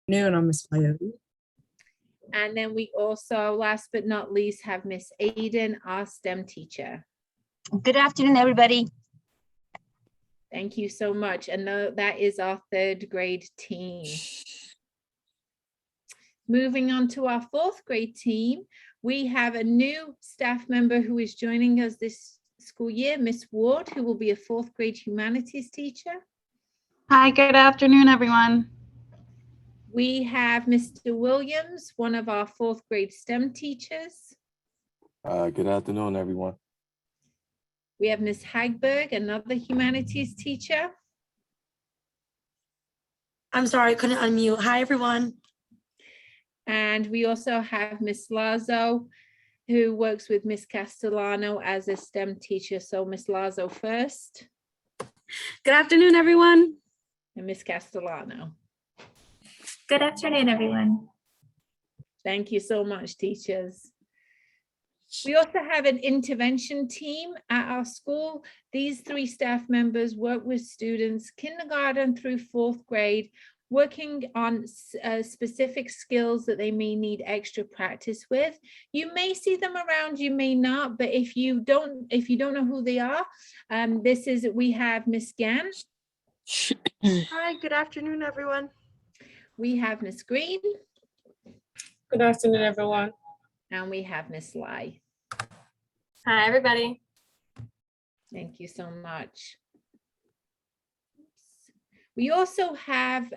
Noon, I'm Miss Coyote. And then we also, last but not least, have Miss Aiden, our STEM teacher. Good afternoon, everybody. Thank you so much. And that is our third grade team. Moving on to our fourth grade team, we have a new staff member who is joining us this school year, Miss Ward, who will be a fourth grade humanities teacher. Hi, good afternoon, everyone. We have Mr. Williams, one of our fourth grade STEM teachers. Good afternoon, everyone. We have Miss Hagberg, another humanities teacher. I'm sorry, I couldn't unmute. Hi, everyone. And we also have Miss Lazo, who works with Miss Castellano as a STEM teacher. So Miss Lazo first. Good afternoon, everyone. And Miss Castellano. Good afternoon, everyone. Thank you so much, teachers. We also have an intervention team at our school. These three staff members work with students kindergarten through fourth grade, working on specific skills that they may need extra practice with. You may see them around, you may not, but if you don't know who they are, we have Miss Gann. Hi, good afternoon, everyone. We have Miss Green. Good afternoon, everyone. And we have Miss Lai. Hi, everybody. Thank you so much. We also have,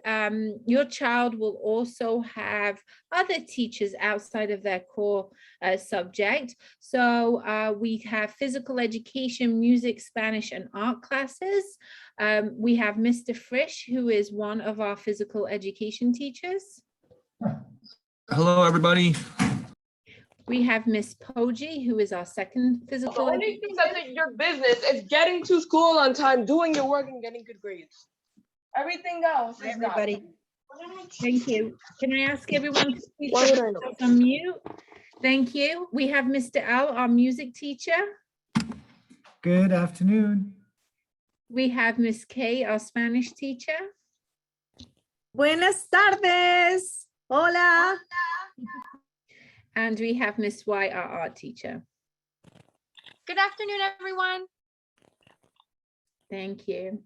your child will also have other teachers outside of their core subject. So we have physical education, music, Spanish, and art classes. We have Mr. Frisch, who is one of our physical education teachers. Hello, everybody. We have Miss Poggi, who is our second physical. The only thing that's your business is getting to school on time, doing your work, and getting good grades. Everything else is Everybody. Thank you. Can I ask everyone to please put themselves on mute? Thank you. We have Mr. Al, our music teacher. Good afternoon. We have Miss Kay, our Spanish teacher. Buenas tardes. Hola. And we have Miss Y, our art teacher. Good afternoon, everyone. Thank you.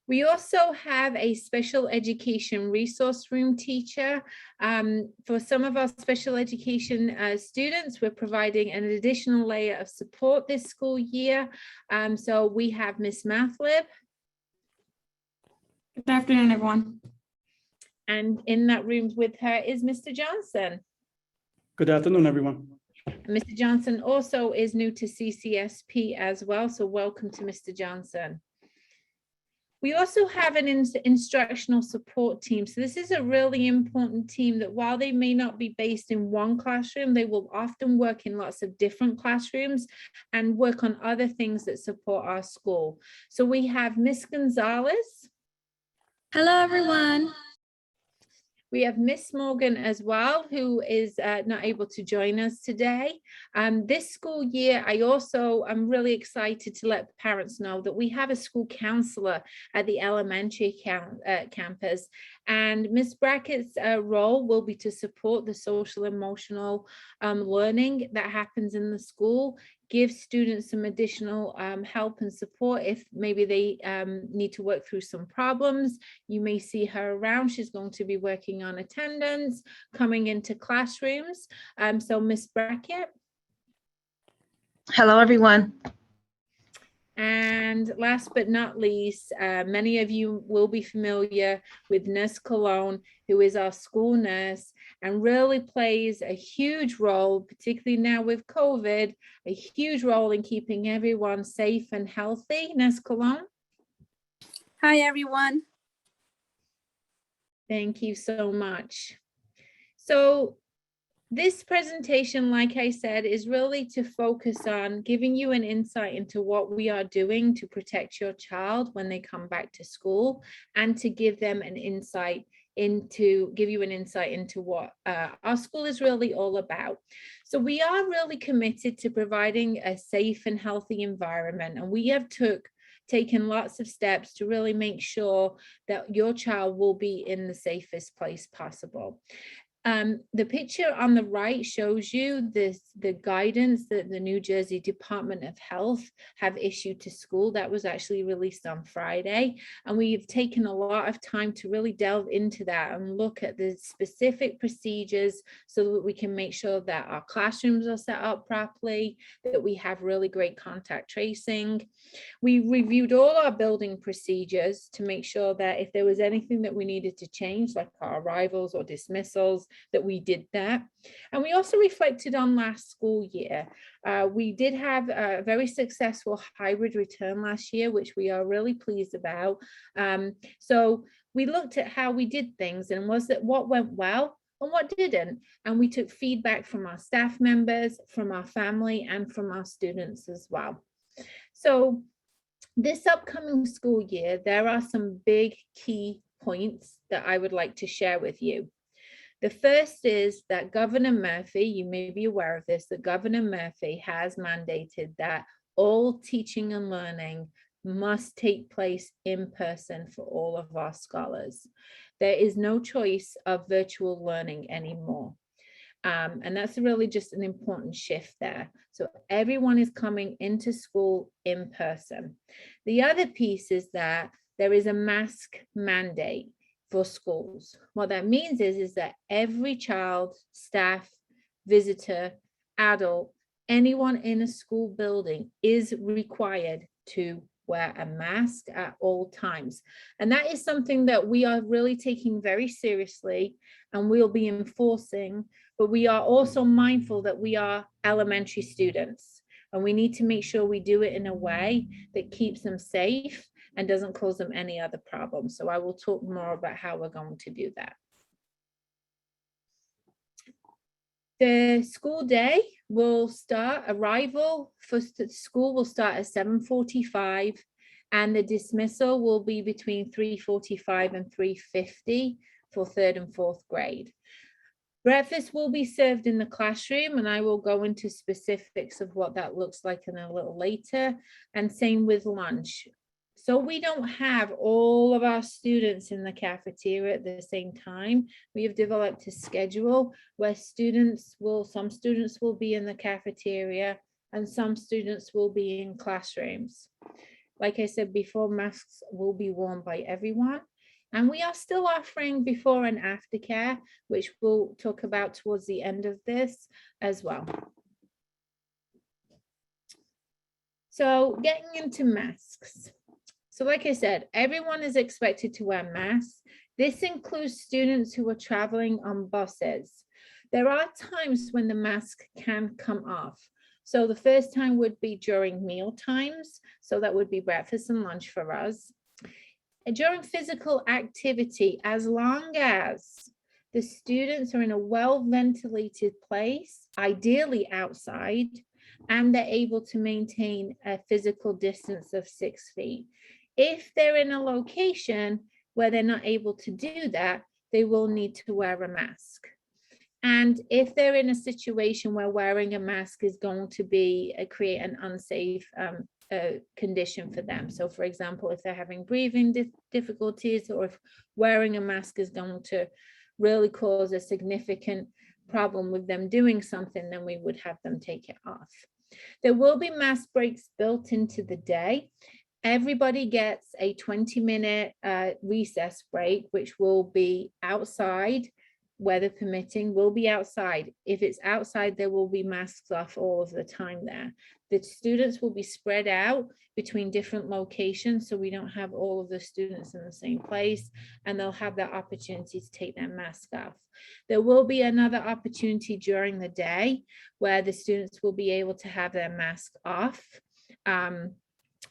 We also have a special education resource room teacher. For some of our special education students, we're providing an additional layer of support this school year. So we have Miss Mathlib. Good afternoon, everyone. And in that room with her is Mr. Johnson. Good afternoon, everyone. Mr. Johnson also is new to CCSP as well, so welcome to Mr. Johnson. We also have an instructional support team. So this is a really important team that while they may not be based in one classroom, they will often work in lots of different classrooms and work on other things that support our school. So we have Miss Gonzalez. Hello, everyone. We have Miss Morgan as well, who is not able to join us today. This school year, I'm really excited to let parents know that we have a school counselor at the elementary campus. And Miss Brackett's role will be to support the social emotional learning that happens in the school, give students some additional help and support if maybe they need to work through some problems. You may see her around. She's going to be working on attendance, coming into classrooms. So Miss Brackett. Hello, everyone. And last but not least, many of you will be familiar with Nurse Cologne, who is our school nurse and really plays a huge role, particularly now with COVID, a huge role in keeping everyone safe and healthy. Nurse Cologne. Hi, everyone. Thank you so much. So this presentation, like I said, is really to focus on giving you an insight into what we are doing to protect your child when they come back to school, and to give them an insight into what our school is really all about. So we are really committed to providing a safe and healthy environment, and we have took taken lots of steps to really make sure that your child will be in the safest place possible. The picture on the right shows you the guidance that the New Jersey Department of Health have issued to school. That was actually released on Friday. And we've taken a lot of time to really delve into that and look at the specific procedures so that we can make sure that our classrooms are set up properly, that we have really great contact tracing. We reviewed all our building procedures to make sure that if there was anything that we needed to change, like our arrivals or dismissals, that we did that. And we also reflected on last school year. We did have a very successful hybrid return last year, which we are really pleased about. So we looked at how we did things and what went well and what didn't. And we took feedback from our staff members, from our family, and from our students as well. So this upcoming school year, there are some big key points that I would like to share with you. The first is that Governor Murphy, you may be aware of this, that Governor Murphy has mandated that all teaching and learning must take place in person for all of our scholars. There is no choice of virtual learning anymore. And that's really just an important shift there. So everyone is coming into school in person. The other piece is that there is a mask mandate for schools. What that means is that every child, staff, visitor, adult, anyone in a school building is required to wear a mask at all times. And that is something that we are really taking very seriously and we'll be enforcing, but we are also mindful that we are elementary students and we need to make sure we do it in a way that keeps them safe and doesn't cause them any other problems. So I will talk more about how we're going to do that. The school day will start, arrival for school will start at 7:45 and the dismissal will be between 3:45 and 3:50 for 3rd and 4th grade. Breakfast will be served in the classroom and I will go into specifics of what that looks like in a little later, and same with lunch. So we don't have all of our students in the cafeteria at the same time. We have developed a schedule where some students will be in the cafeteria and some students will be in classrooms. Like I said before, masks will be worn by everyone. And we are still offering before and after care, which we'll talk about towards the end of this as well. So getting into masks. So like I said, everyone is expected to wear masks. This includes students who are traveling on buses. There are times when the mask can come off. So the first time would be during meal times. So that would be breakfast and lunch for us. And during physical activity, as long as the students are in a well-ventilated place, ideally outside, and they're able to maintain a physical distance of 6 feet. If they're in a location where they're not able to do that, they will need to wear a mask. And if they're in a situation where wearing a mask is going to create an unsafe condition for them. So for example, if they're having breathing difficulties, or if wearing a mask is going to really cause a significant problem with them doing something, then we would have them take it off. There will be mask breaks built into the day. Everybody gets a 20-minute recess break, which will be outside, weather permitting, will be outside. If it's outside, there will be masks off all of the time there. The students will be spread out between different locations, so we don't have all of the students in the same place, and they'll have that opportunity to take their mask off. There will be another opportunity during the day where the students will be able to have their mask off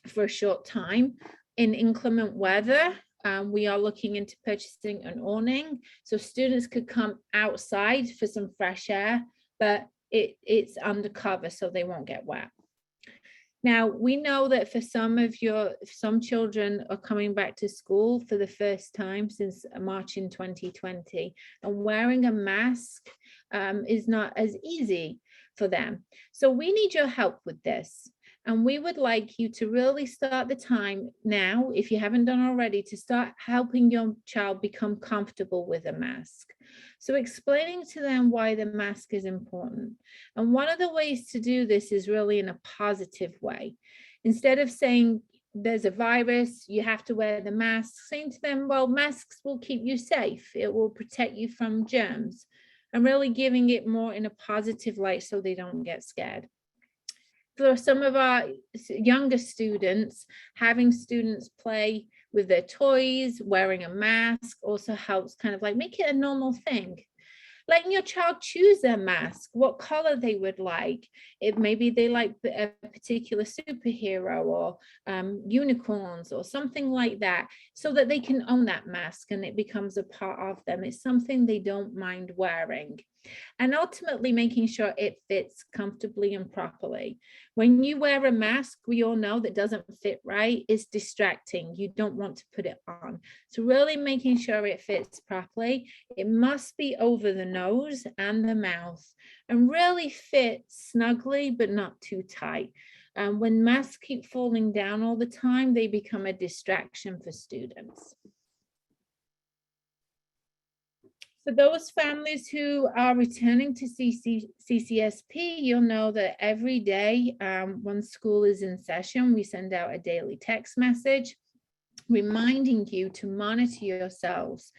for a short time. In inclement weather, we are looking into purchasing an awning so students could come outside for some fresh air, but it's undercover so they won't get wet. Now, we know that for some children are coming back to school for the first time since March in 2020, and wearing a mask is not as easy for them. So we need your help with this. And we would like you to really start the time now, if you haven't done already, to start helping your child become comfortable with a mask. So explaining to them why the mask is important. And one of the ways to do this is really in a positive way. Instead of saying there's a virus, you have to wear the mask, saying to them, well, masks will keep you safe. It will protect you from germs. And really giving it more in a positive light so they don't get scared. For some of our younger students, having students play with their toys, wearing a mask also helps kind of like make it a normal thing. Letting your child choose their mask, what color they would like. If maybe they like a particular superhero or unicorns or something like that, so that they can own that mask and it becomes a part of them. It's something they don't mind wearing. And ultimately making sure it fits comfortably and properly. When you wear a mask, we all know that doesn't fit right, it's distracting. You don't want to put it on. So really making sure it fits properly. It must be over the nose and the mouth and really fit snugly, but not too tight. When masks keep falling down all the time, they become a distraction for students. For those families who are returning to CCSP, you'll know that every day when school is in session, we send out a daily text message reminding you to monitor yourselves.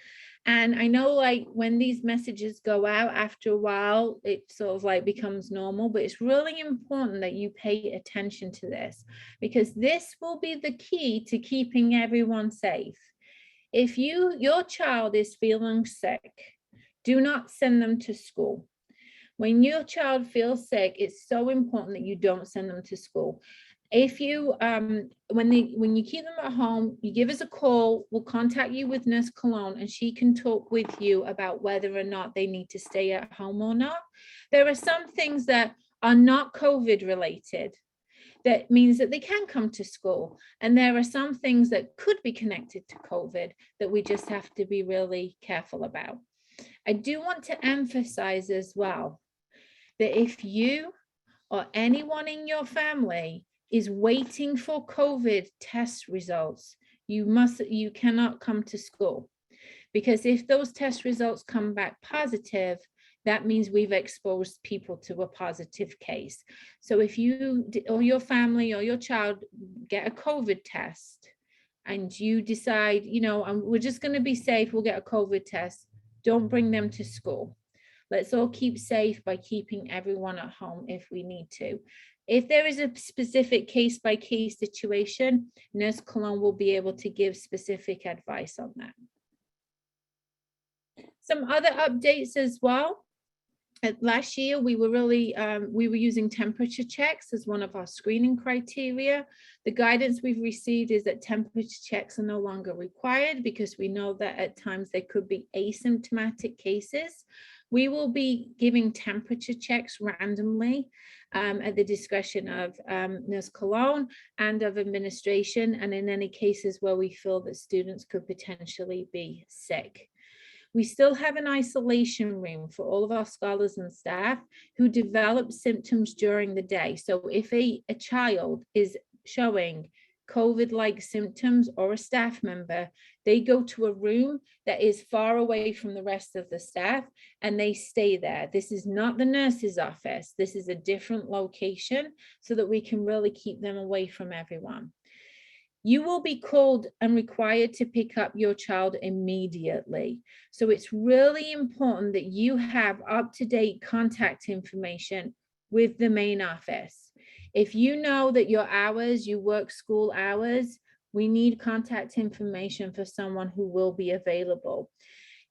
And I know like when these messages go out after a while, it sort of like becomes normal, but it's really important that you pay attention to this because this will be the key to keeping everyone safe. If your child is feeling sick, do not send them to school. When your child feels sick, it's so important that you don't send them to school. If you, when you keep them at home, you give us a call, we'll contact you with Nurse Cologne and she can talk with you about whether or not they need to stay at home or not. There are some things that are not COVID related. That means that they can come to school. And there are some things that could be connected to COVID that we just have to be really careful about. I do want to emphasize as well that if you or anyone in your family is waiting for COVID test results, you cannot come to school. Because if those test results come back positive, that means we've exposed people to a positive case. So if you or your family or your child get a COVID test and you decide, you know, we're just going to be safe, we'll get a COVID test, don't bring them to school. Let's all keep safe by keeping everyone at home if we need to. If there is a specific case-by-case situation, Nurse Cologne will be able to give specific advice on that. Some other updates as well. Last year, we were using temperature checks as one of our screening criteria. The guidance we've received is that temperature checks are no longer required because we know that at times there could be asymptomatic cases. We will be giving temperature checks randomly at the discretion of Nurse Cologne and of administration, and in any cases where we feel that students could potentially be sick. We still have an isolation room for all of our scholars and staff who develop symptoms during the day. So if a child is showing COVID-like symptoms or a staff member, they go to a room that is far away from the rest of the staff and they stay there. This is not the nurse's office. This is a different location so that we can really keep them away from everyone. You will be called and required to pick up your child immediately. So it's really important that you have up-to-date contact information with the main office. If you know that your hours, you work school hours, we need contact information for someone who will be available.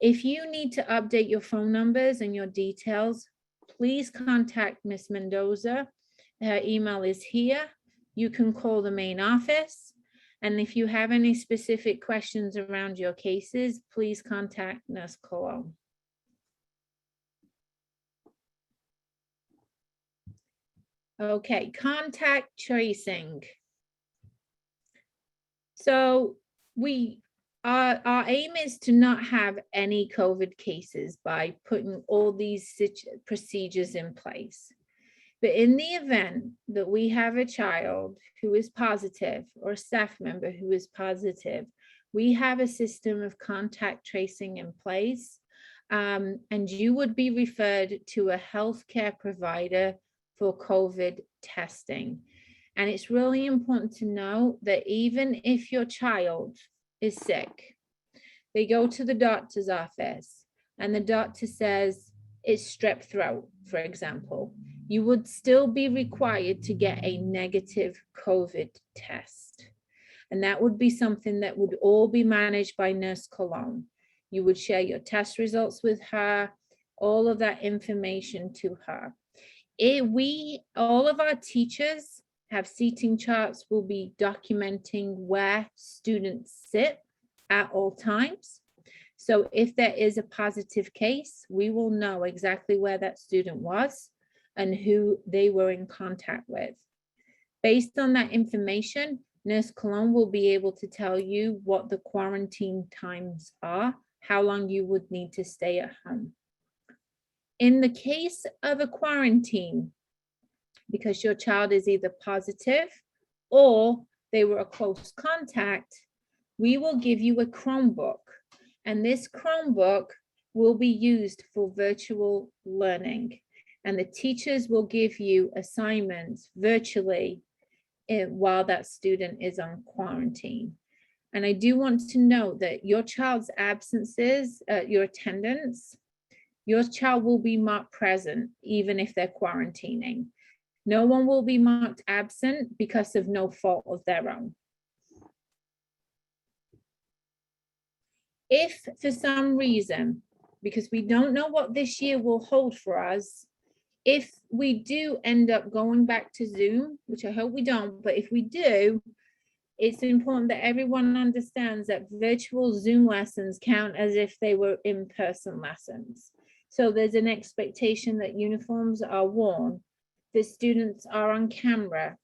If you need to update your phone numbers and your details, please contact Ms. Mendoza. Her email is here. You can call the main office. And if you have any specific questions around your cases, please contact Nurse Cologne. Okay, contact tracing. So our aim is to not have any COVID cases by putting all these procedures in place. But in the event that we have a child who is positive or a staff member who is positive, we have a system of contact tracing in place, and you would be referred to a healthcare provider for COVID testing. And it's really important to know that even if your child is sick, they go to the doctor's office and the doctor says it's strep throat, for example, you would still be required to get a negative COVID test. And that would be something that would all be managed by Nurse Cologne. You would share your test results with her, all of that information to her. All of our teachers have seating charts, will be documenting where students sit at all times. So if there is a positive case, we will know exactly where that student was and who they were in contact with. Based on that information, Nurse Cologne will be able to tell you what the quarantine times are, how long you would need to stay at home. In the case of a quarantine, because your child is either positive or they were a close contact, we will give you a Chromebook. And this Chromebook will be used for virtual learning. And the teachers will give you assignments virtually while that student is on quarantine. And I do want to note that your child's absences, your attendance, your child will be marked present even if they're quarantining. No one will be marked absent because of no fault of their own. If for some reason, because we don't know what this year will hold for us, if we do end up going back to Zoom, which I hope we don't, but if we do, it's important that everyone understands that virtual Zoom lessons count as if they were in-person lessons. So there's an expectation that uniforms are worn, that students are on camera,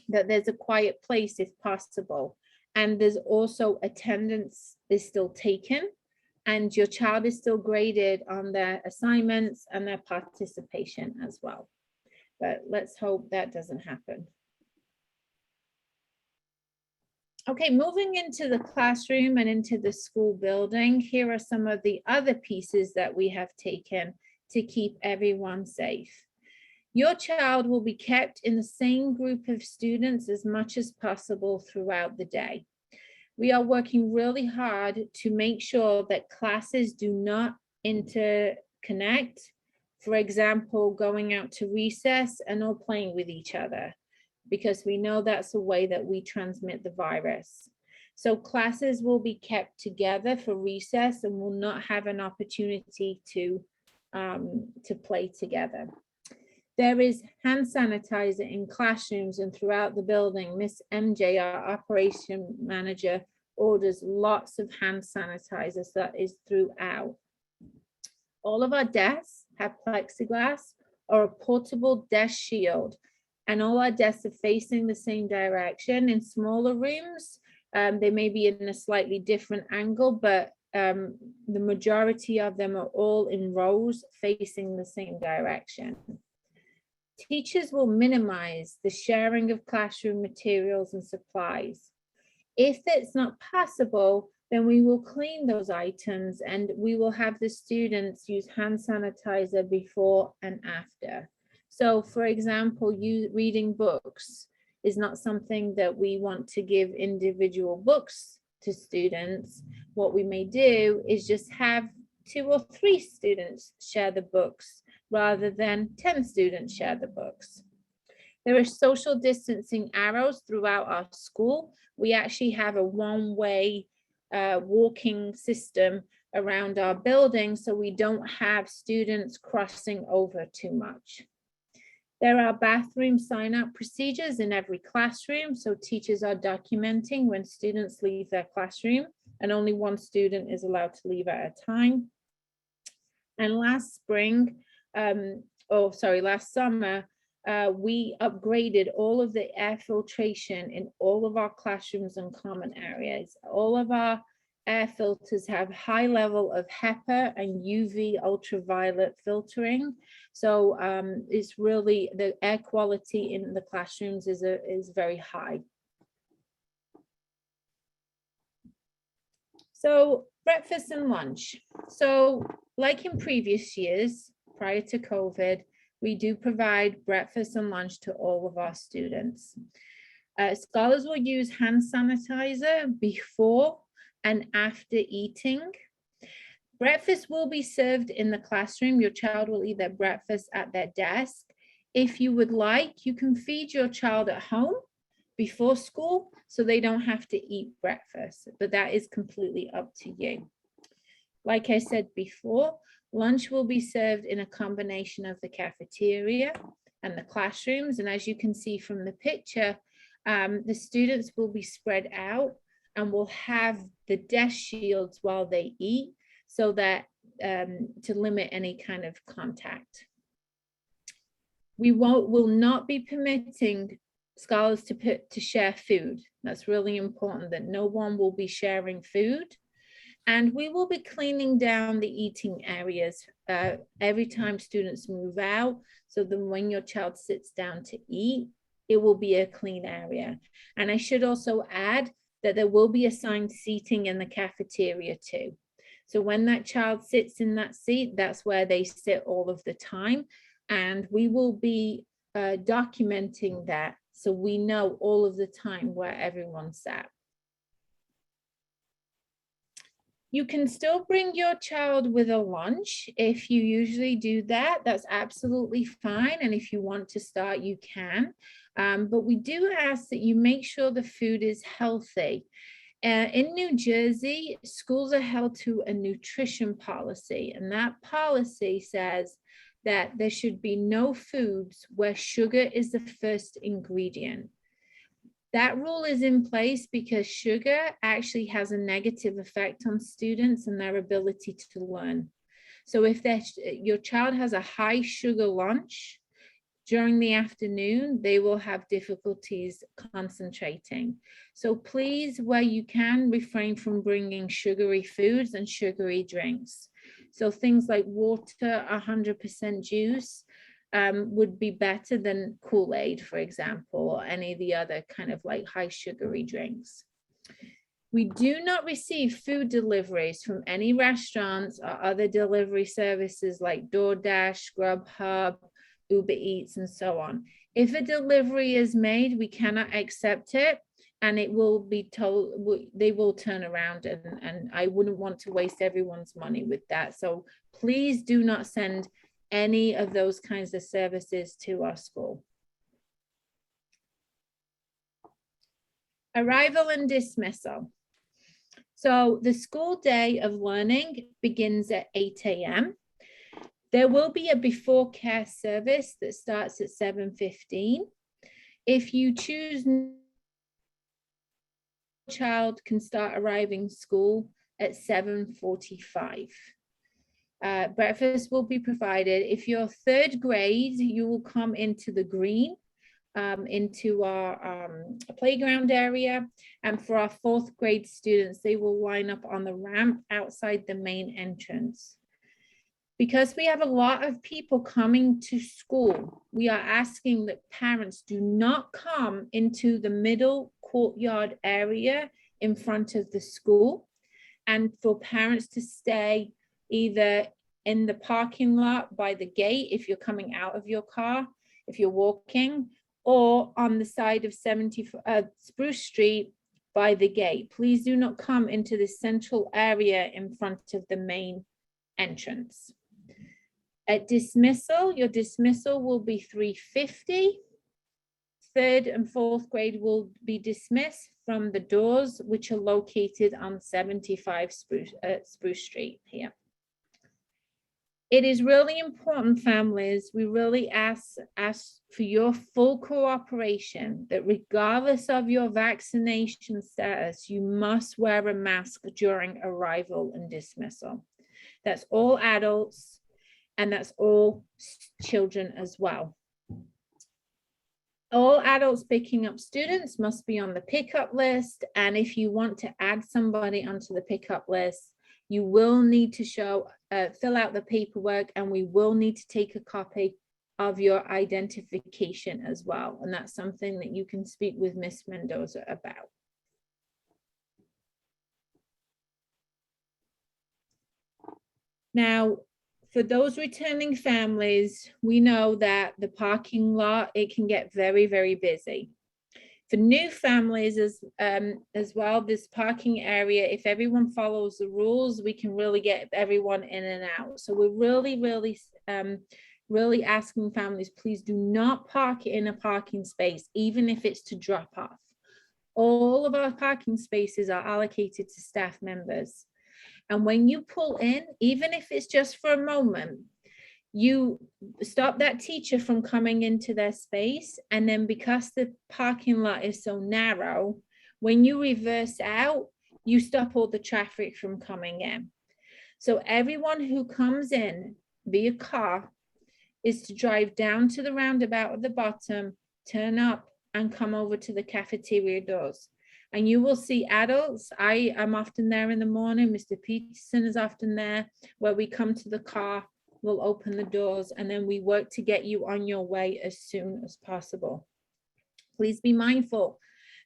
that there's a quiet place if possible. And there's also attendance is still taken and your child is still graded on their assignments and their participation as well. But let's hope that doesn't happen. Okay, moving into the classroom and into the school building, here are some of the other pieces that we have taken to keep everyone safe. Your child will be kept in the same group of students as much as possible throughout the day. We are working really hard to make sure that classes do not interconnect. For example, going out to recess and all playing with each other, because we know that's a way that we transmit the virus. So classes will be kept together for recess and will not have an opportunity to play together. There is hand sanitizer in classrooms and throughout the building. Miss MJ, our operation manager, orders lots of hand sanitizer, so that is throughout. All of our desks have plexiglass or a portable desk shield, and all our desks are facing the same direction. In smaller rooms, they may be in a slightly different angle, but the majority of them are all in rows facing the same direction. Teachers will minimize the sharing of classroom materials and supplies. If it's not possible, then we will clean those items and we will have the students use hand sanitizer before and after. So for example, reading books is not something that we want to give individual books to students. What we may do is just have 2 or 3 students share the books rather than 10 students share the books. There are social distancing arrows throughout our school. We actually have a one-way walking system around our building, so we don't have students crossing over too much. There are bathroom sign-up procedures in every classroom, so teachers are documenting when students leave their classroom, and only 1 student is allowed to leave at a time. And last summer, we upgraded all of the air filtration in all of our classrooms and common areas. All of our air filters have high level of HEPA and UV ultraviolet filtering. So it's really, the air quality in the classrooms is very high. So breakfast and lunch. So like in previous years, prior to COVID, we do provide breakfast and lunch to all of our students. Scholars will use hand sanitizer before and after eating. Breakfast will be served in the classroom. Your child will eat their breakfast at their desk. If you would like, you can feed your child at home before school so they don't have to eat breakfast, but that is completely up to you. Like I said before, lunch will be served in a combination of the cafeteria and the classrooms. And as you can see from the picture, the students will be spread out and will have the desk shields while they eat, so that to limit any kind of contact. We will not be permitting scholars to share food. That's really important, that no one will be sharing food. And we will be cleaning down the eating areas every time students move out, so that when your child sits down to eat, it will be a clean area. And I should also add that there will be assigned seating in the cafeteria too. So when that child sits in that seat, that's where they sit all of the time. And we will be documenting that, so we know all of the time where everyone sat. You can still bring your child with a lunch. If you usually do that, that's absolutely fine. And if you want to start, you can. But we do ask that you make sure the food is healthy. In New Jersey, schools are held to a nutrition policy, and that policy says that there should be no foods where sugar is the first ingredient. That rule is in place because sugar actually has a negative effect on students and their ability to learn. So if your child has a high sugar lunch during the afternoon, they will have difficulties concentrating. So please, where you can, refrain from bringing sugary foods and sugary drinks. So things like water, 100% juice, would be better than Kool-Aid, for example, or any of the other kind of like high sugary drinks. We do not receive food deliveries from any restaurants or other delivery services like DoorDash, Grubhub, Uber Eats, and so on. If a delivery is made, we cannot accept it, and it will be told, they will turn around, and I wouldn't want to waste everyone's money with that. So please do not send any of those kinds of services to our school. Arrival and dismissal. So the school day of learning begins at 8 a.m. There will be a before care service that starts at 7:15. If you choose, child can start arriving school at 7:45. Breakfast will be provided. If you're third grade, you will come into the green, into our playground area. And for our fourth grade students, they will line up on the ramp outside the main entrance. Because we have a lot of people coming to school, we are asking that parents do not come into the middle courtyard area in front of the school, and for parents to stay either in the parking lot by the gate if you're coming out of your car, if you're walking, or on the side of Spruce Street by the gate. Please do not come into the central area in front of the main entrance. At dismissal, your dismissal will be 3:50. Third and fourth grade will be dismissed from the doors, which are located on 75 Spruce Street here. It is really important, families, we really ask for your full cooperation that regardless of your vaccination status, you must wear a mask during arrival and dismissal. That's all adults, and that's all children as well. All adults picking up students must be on the pickup list. And if you want to add somebody onto the pickup list, you will need to fill out the paperwork, and we will need to take a copy of your identification as well. And that's something that you can speak with Miss Mendoza about. Now, for those returning families, we know that the parking lot, it can get very, very busy. For new families as well, this parking area, if everyone follows the rules, we can really get everyone in and out. So we're really asking families, please do not park in a parking space, even if it's to drop off. All of our parking spaces are allocated to staff members. And when you pull in, even if it's just for a moment, you stop that teacher from coming into their space. And then because the parking lot is so narrow, when you reverse out, you stop all the traffic from coming in. So everyone who comes in via car is to drive down to the roundabout at the bottom, turn up, and come over to the cafeteria doors. And you will see adults. I am often there in the morning. Mr. Peterson is often there, where we come to the car, we'll open the doors, and then we work to get you on your way as soon as possible. Please be mindful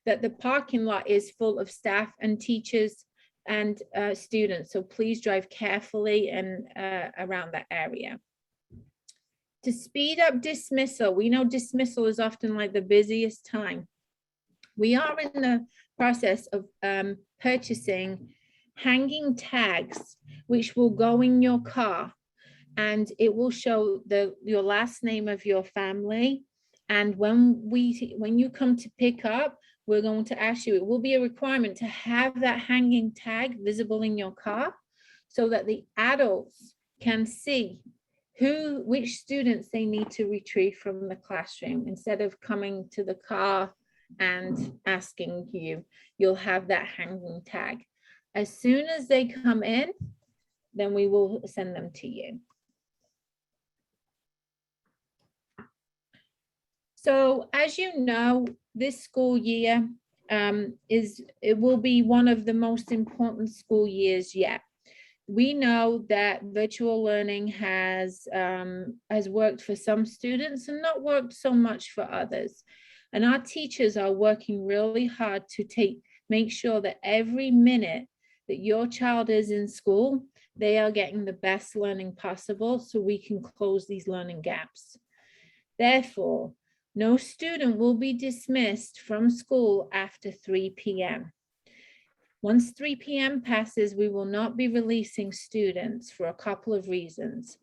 that the parking lot is full of staff and teachers and students. So please drive carefully and around that area. To speed up dismissal, we know dismissal is often like the busiest time. We are in the process of purchasing hanging tags, which will go in your car, and it will show your last name of your family. And when you come to pick up, we're going to ask you, it will be a requirement to have that hanging tag visible in your car so that the adults can see which students they need to retrieve from the classroom. Instead of coming to the car and asking you, you'll have that hanging tag. As soon as they come in, then we will send them to you. So as you know, this school year it will be one of the most important school years yet. We know that virtual learning has worked for some students and not worked so much for others. And our teachers are working really hard to make sure that every minute that your child is in school, they are getting the best learning possible so we can close these learning gaps. Therefore, no student will be dismissed from school after 3 p.m. Once 3 p.m. passes, we will not be releasing students for a couple of reasons.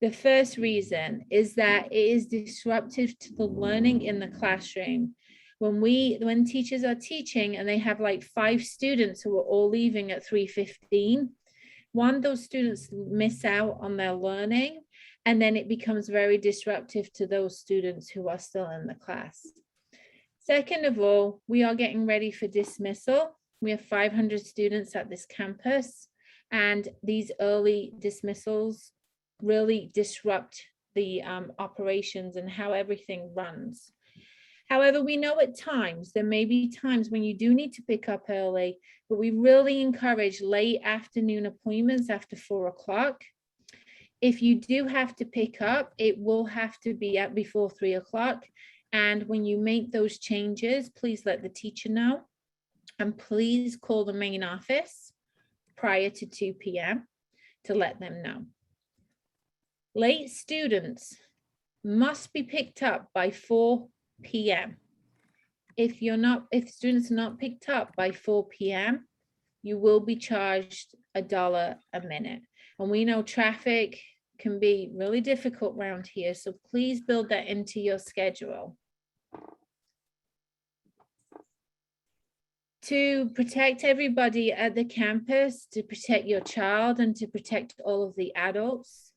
The first reason is that it is disruptive to the learning in the classroom. When teachers are teaching and they have like 5 students who are all leaving at 3:15, those students miss out on their learning, and then it becomes very disruptive to those students who are still in the class. Second of all, we are getting ready for dismissal. We have 500 students at this campus, and these early dismissals really disrupt the operations and how everything runs. However, we know at times, there may be times when you do need to pick up early, but we really encourage late afternoon appointments after 4 o'clock. If you do have to pick up, it will have to be at before 3 o'clock. And when you make those changes, please let the teacher know. And please call the main office prior to 2 p.m. to let them know. Late students must be picked up by 4 p.m. If students are not picked up by 4 p.m., you will be charged $1 a minute. And we know traffic can be really difficult around here, so please build that into your schedule. To protect everybody at the campus, to protect your child, and to protect all of the adults,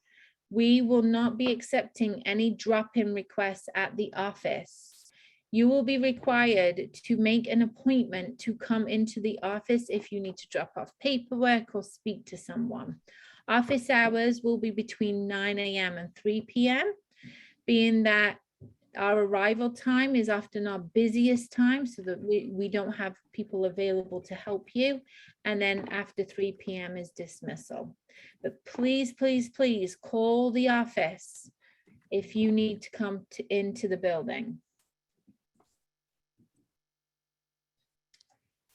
we will not be accepting any drop-in requests at the office. You will be required to make an appointment to come into the office if you need to drop off paperwork or speak to someone. Office hours will be between 9 a.m. and 3 p.m., being that Our arrival time is often our busiest time so that we don't have people available to help you. And then after 3 p.m. is dismissal. But please, please, please call the office if you need to come into the building.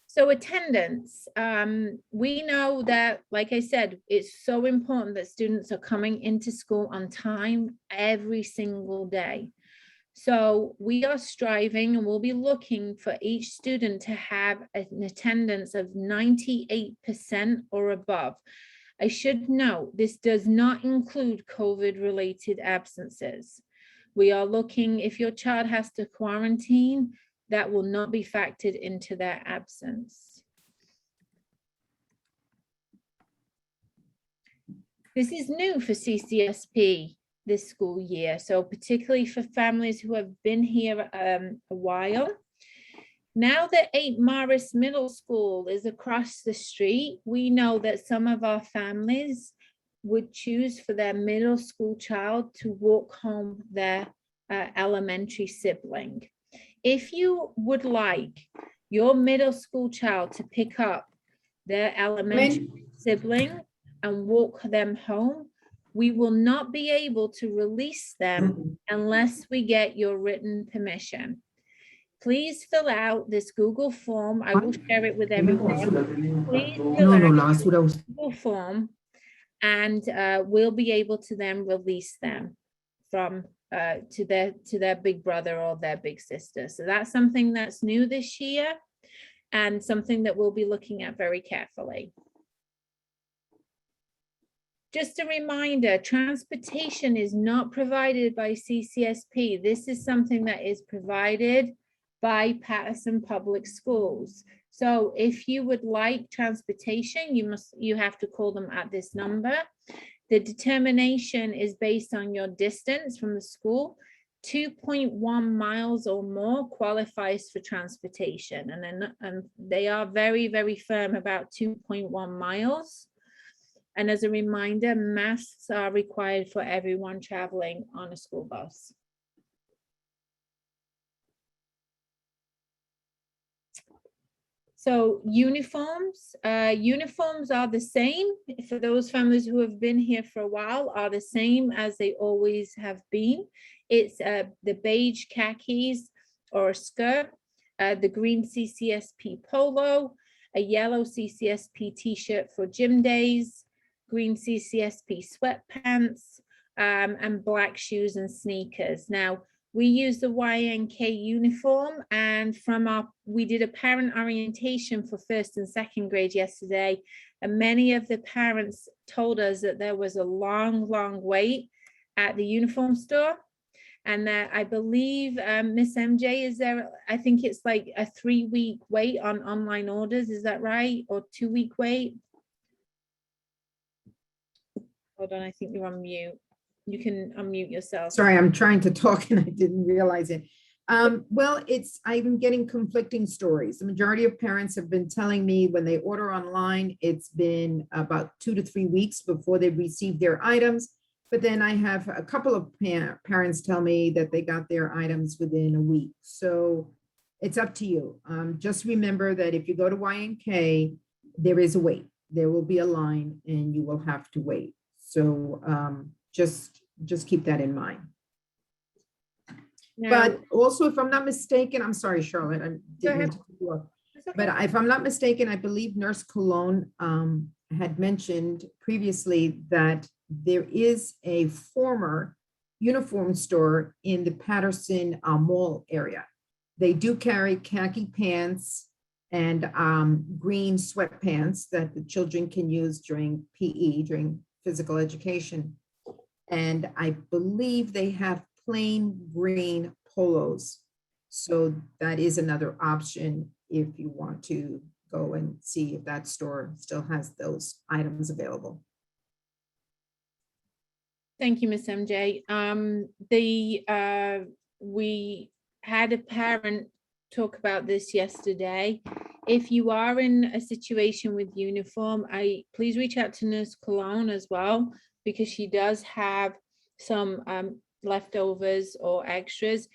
So attendance, we know that, like I said, it's so important that students are coming into school on time every single day. So we are striving and we'll be looking for each student to have an attendance of 98% or above. I should note, this does not include COVID-related absences. We are looking, if your child has to quarantine, that will not be factored into their absence. This is new for CCSP this school year, so particularly for families who have been here a while. Now that 8 Morris Middle School is across the street, we know that some of our families would choose for their middle school child to walk home their elementary sibling. If you would like your middle school child to pick up their elementary sibling and walk them home, we will not be able to release them unless we get your written permission. Please fill out this Google form. I will share it with everyone. Please fill out the Google form and we'll be able to then release them from to their big brother or their big sister. So that's something that's new this year and something that we'll be looking at very carefully. Just a reminder, transportation is not provided by CCSP. This is something that is provided by Patterson Public Schools. So if you would like transportation, you have to call them at this number. The determination is based on your distance from the school. 2.1 miles or more qualifies for transportation. And then they are very, very firm about 2.1 miles. And as a reminder, masks are required for everyone traveling on a school bus. So uniforms are the same for those families who have been here for a while, are the same as they always have been. It's the beige khakis or a skirt, the green CCSP polo, a yellow CCSP t-shirt for gym days, green CCSP sweatpants, and black shoes and sneakers. Now, we use the YNK uniform, and we did a parent orientation for 1st and 2nd grade yesterday, and many of the parents told us that there was a long, long wait at the uniform store, and that I believe Miss MJ, is there, I think it's like a 3-week wait on online orders, is that right? Or 2-week wait? Hold on, I think you're on mute. You can unmute yourself. Sorry, I'm trying to talk and I didn't realize it. Well, I'm getting conflicting stories. The majority of parents have been telling me when they order online, it's been about 2 to 3 weeks before they receive their items. But then I have a couple of parents tell me that they got their items within a week. So it's up to you. Just remember that if you go to YNK, there is a wait. There will be a line and you will have to wait. So just keep that in mind. Now, But also, if I'm not mistaken, I'm sorry, Charlotte, I didn't mean to cut you off. But if I'm not mistaken, I believe Nurse Cologne had mentioned previously that there is a former uniform store in the Patterson Mall area. They do carry khaki pants and green sweatpants that the children can use during PE, during physical education. And I believe they have plain green polos. So that is another option if you want to go and see if that store still has those items available. thank you, Miss MJ. We had a parent talk about this yesterday. If you are in a situation with uniform, please reach out to Nurse Cologne as well, because she does have some leftovers or extras.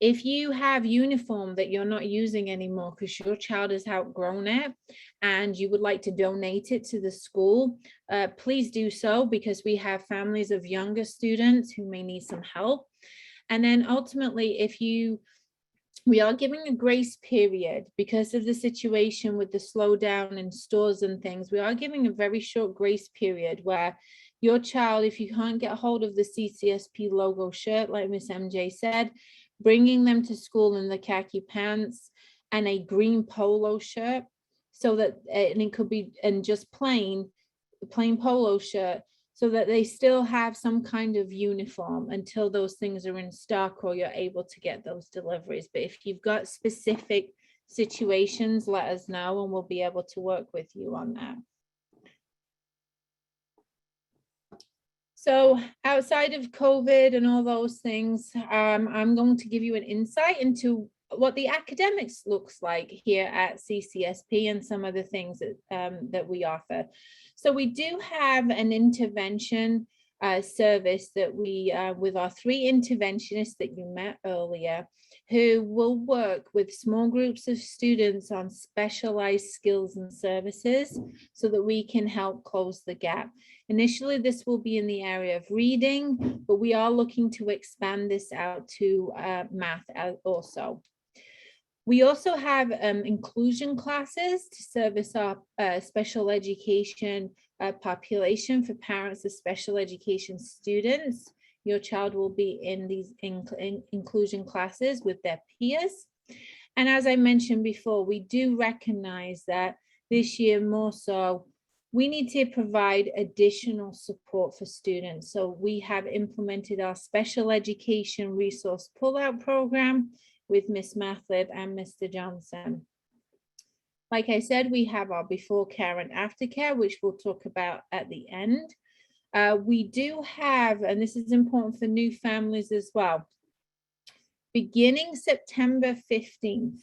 If you have uniform that you're not using anymore because your child has outgrown it and you would like to donate it to the school, please do so, because we have families of younger students who may need some help. And then ultimately, we are giving a grace period because of the situation with the slowdown in stores and things. We are giving a very short grace period where your child, if you can't get a hold of the CCSP logo shirt, like Miss MJ said, bringing them to school in the khaki pants and a green polo shirt, so that, and it could be, and just plain polo shirt, so that they still have some kind of uniform until those things are in stock or you're able to get those deliveries. But if you've got specific situations, let us know and we'll be able to work with you on that. So outside of COVID and all those things, I'm going to give you an insight into what the academics looks like here at CCSP and some of the things that we offer. So we do have an intervention service that we, with our 3 interventionists that you met earlier, who will work with small groups of students on specialized skills and services so that we can help close the gap. Initially, this will be in the area of reading, but we are looking to expand this out to math also. We also have inclusion classes to service our special education population for parents of special education students. Your child will be in these inclusion classes with their peers. And as I mentioned before, we do recognize that this year more so, we need to provide additional support for students. So we have implemented our special education resource pullout program with Miss Mathlib and Mr. Johnson. Like I said, we have our before care and after care, which we'll talk about at the end. We do have, and this is important for new families as well, beginning September 15th,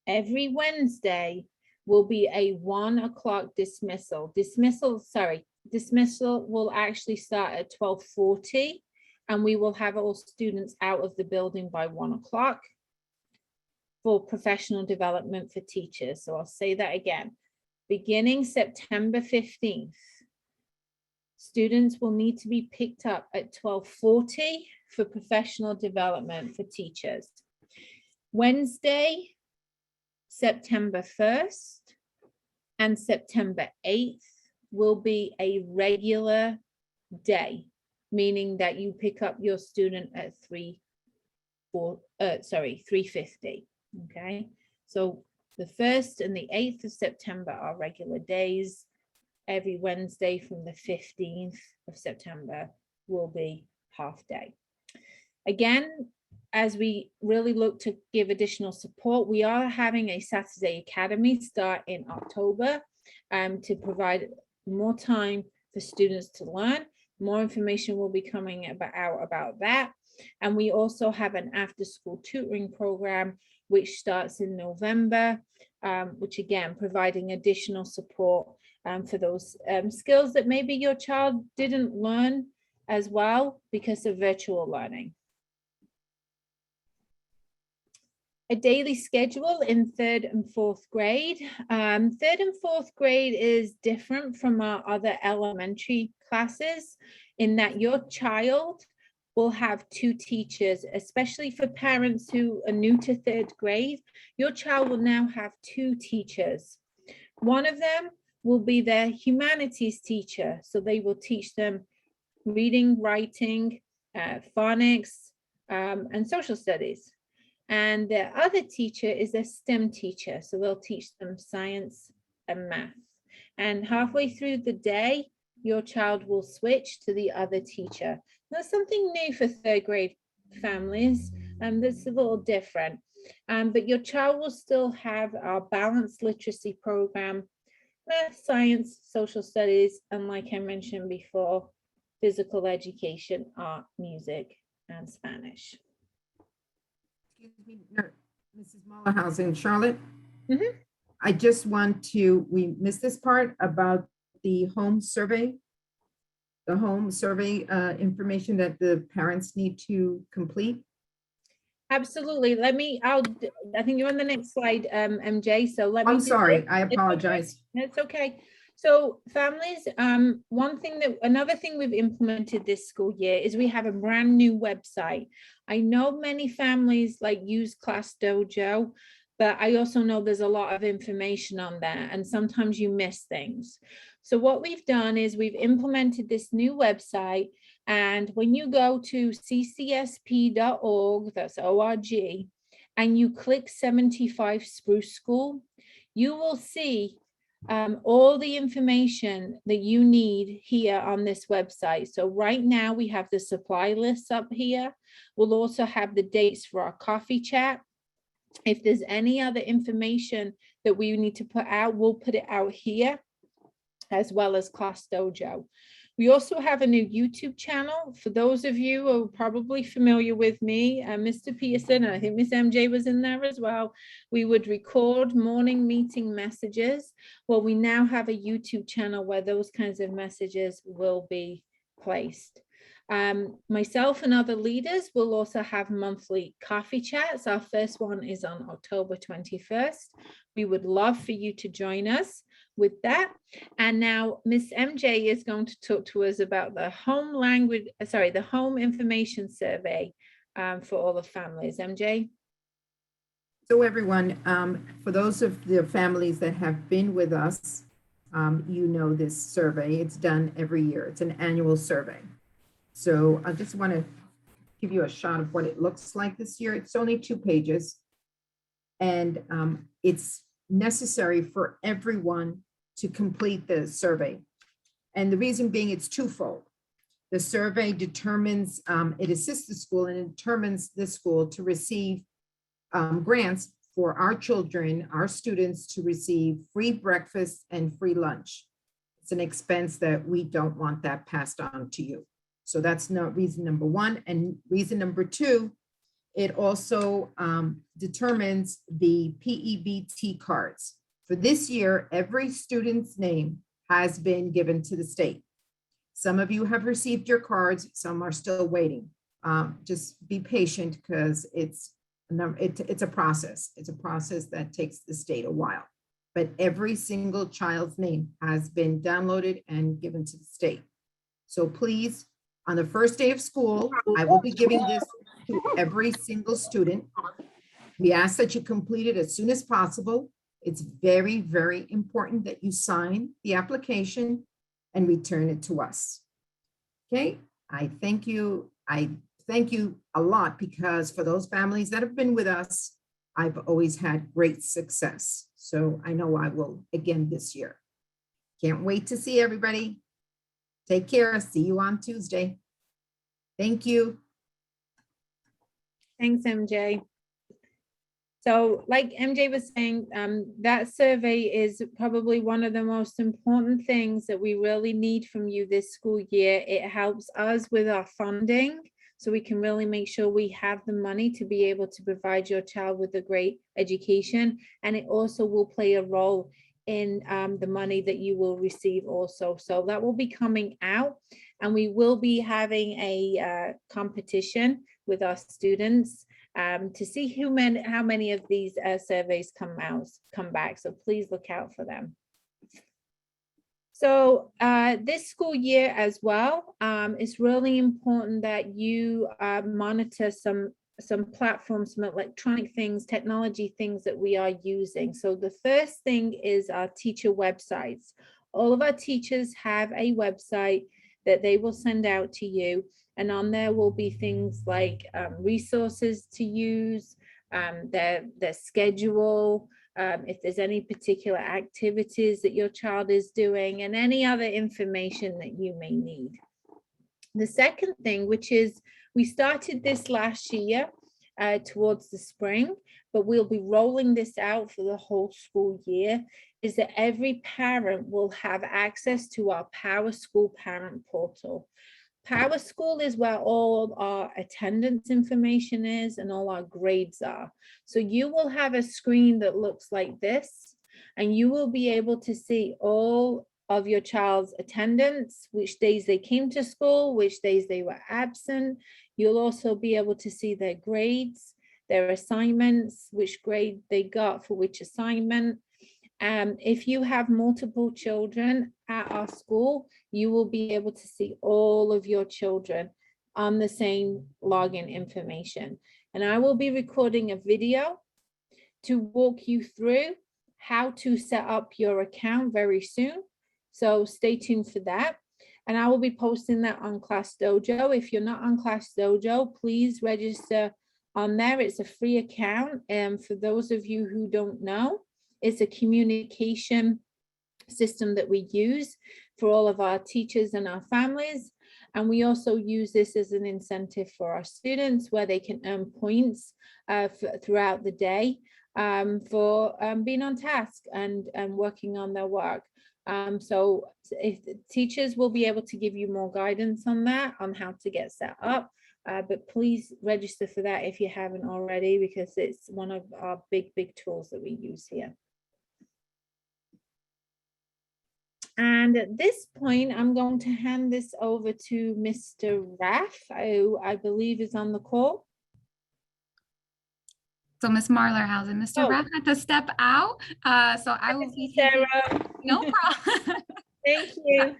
every Wednesday will be a 1 o'clock dismissal. Dismissal will actually start at 12:40. And we will have all students out of the building by 1 o'clock for professional development for teachers. So I'll say that again. Beginning September 15th, students will need to be picked up at 12:40 for professional development for teachers. Wednesday, September 1st and September 8th will be a regular day, meaning that you pick up your student at 3:50. Okay, so the 1st and the 8th of September are regular days. Every Wednesday from the 15th of September will be half day. Again, as we really look to give additional support, we are having a Saturday Academy start in October to provide more time for students to learn. More information will be coming out about that. And we also have an after-school tutoring program, which starts in November, which again, providing additional support for those skills that maybe your child didn't learn as well because of virtual learning. A daily schedule in 3rd and 4th grade. 3rd and 4th grade is different from our other elementary classes in that your child will have 2 teachers, especially for parents who are new to 3rd grade. Your child will now have 2 teachers. One of them will be their humanities teacher. So they will teach them reading, writing, phonics, and social studies. And the other teacher is a STEM teacher. So they'll teach them science and math. And halfway through the day, your child will switch to the other teacher. That's something new for 3rd grade families, and that's a little different. But your child will still have our balanced literacy program, math, science, social studies, and like I mentioned before, physical education, art, music, and Spanish. Excuse me, Mrs. Mullerhausen, Charlotte. Mhm. I just want to, we missed this part about the home survey. The home survey information that the parents need to complete. Absolutely. I think you're on the next slide, MJ. So let me. I'm do sorry, this. I It's okay. apologize. It's okay. So families, another thing we've implemented this school year is we have a brand new website. I know many families use Class Dojo, but I also know there's a lot of information on there and sometimes you miss things. So what we've done is we've implemented this new website, and when you go to ccsp.org, that's ORG, and you click 75 Spruce School, you will see all the information that you need here on this website. So right now we have the supply lists up here. We'll also have the dates for our coffee chat. If there's any other information that we need to put out, we'll put it out here, as well as Class Dojo. We also have a new YouTube channel. For those of you who are probably familiar with me, Mr. Pearson, and I think Miss MJ was in there as well, we would record morning meeting messages. Well, we now have a YouTube channel where those kinds of messages will be placed. Myself and other leaders will also have monthly coffee chats. Our first one is on October 21st. We would love for you to join us with that. And now Miss MJ is going to talk to us about the the home information survey for all the families. MJ. So everyone, for those of the families that have been with us, you know this survey. It's done every year. It's an annual survey. So I just want to give you a shot of what it looks like this year. It's only 2 pages, and it's necessary for everyone to complete the survey. And the reason being, it's twofold. The survey determines, it assists the school and it determines the school to receive grants for our children, our students, to receive free breakfast and free lunch. It's an expense that we don't want that passed on to you. So that's not reason number 1. And reason number 2, it also determines the PEBT cards. For this year, every student's name has been given to the state. Some of you have received your cards, some are still waiting. Just be patient, because it's a process. It's a process that takes the state a while. But every single child's name has been downloaded and given to the state. So please, on the first day of school, I will be giving this to every single student. We ask that you complete it as soon as possible. It's very, very important that you sign the application and return it to us. Okay, I thank you. I thank you a lot, because for those families that have been with us, I've always had great success. So I know I will again this year. Can't wait to see everybody. Take care. See you on Tuesday. Thank you. Thanks, MJ. So like MJ was saying, that survey is probably one of the most important things that we really need from you this school year. It helps us with our funding, so we can really make sure we have the money to be able to provide your child with a great education. And it also will play a role in the money that you will receive also. So that will be coming out, and we will be having a competition with our students to see how many of these surveys come back. So please look out for them. So this school year as well, it's really important that you monitor some platforms, some electronic things, technology things that we are using. So the first thing is our teacher websites. All of our teachers have a website that they will send out to you. And on there will be things like resources to use, their schedule, if there's any particular activities that your child is doing, and any other information that you may need. The second thing, which is, we started this last year towards the spring, but we'll be rolling this out for the whole school year, is that every parent will have access to our Power School parent portal. Power School is where all our attendance information is and all our grades are. So you will have a screen that looks like this, and you will be able to see all of your child's attendance, which days they came to school, which days they were absent. You'll also be able to see their grades, their assignments, which grade they got for which assignment. If you have multiple children at our school, you will be able to see all of your children on the same login information. And I will be recording a video to walk you through how to set up your account very soon. So stay tuned for that. And I will be posting that on Class Dojo. If you're not on Class Dojo, please register on there. It's a free account. And for those of you who don't know, it's a communication system that we use for all of our teachers and our families. And we also use this as an incentive for our students where they can earn points throughout the day for being on task and working on their work. So if teachers will be able to give you more guidance on that, on how to get set up. But please register for that if you haven't already, because it's one of our big tools that we use here. And at this point, I'm going to hand this over to Mr. Raff, who I believe is on the call. So Ms. Marlerhausen, Mr. Raff had to step out. So I will be Sarah. No problem. Thank you.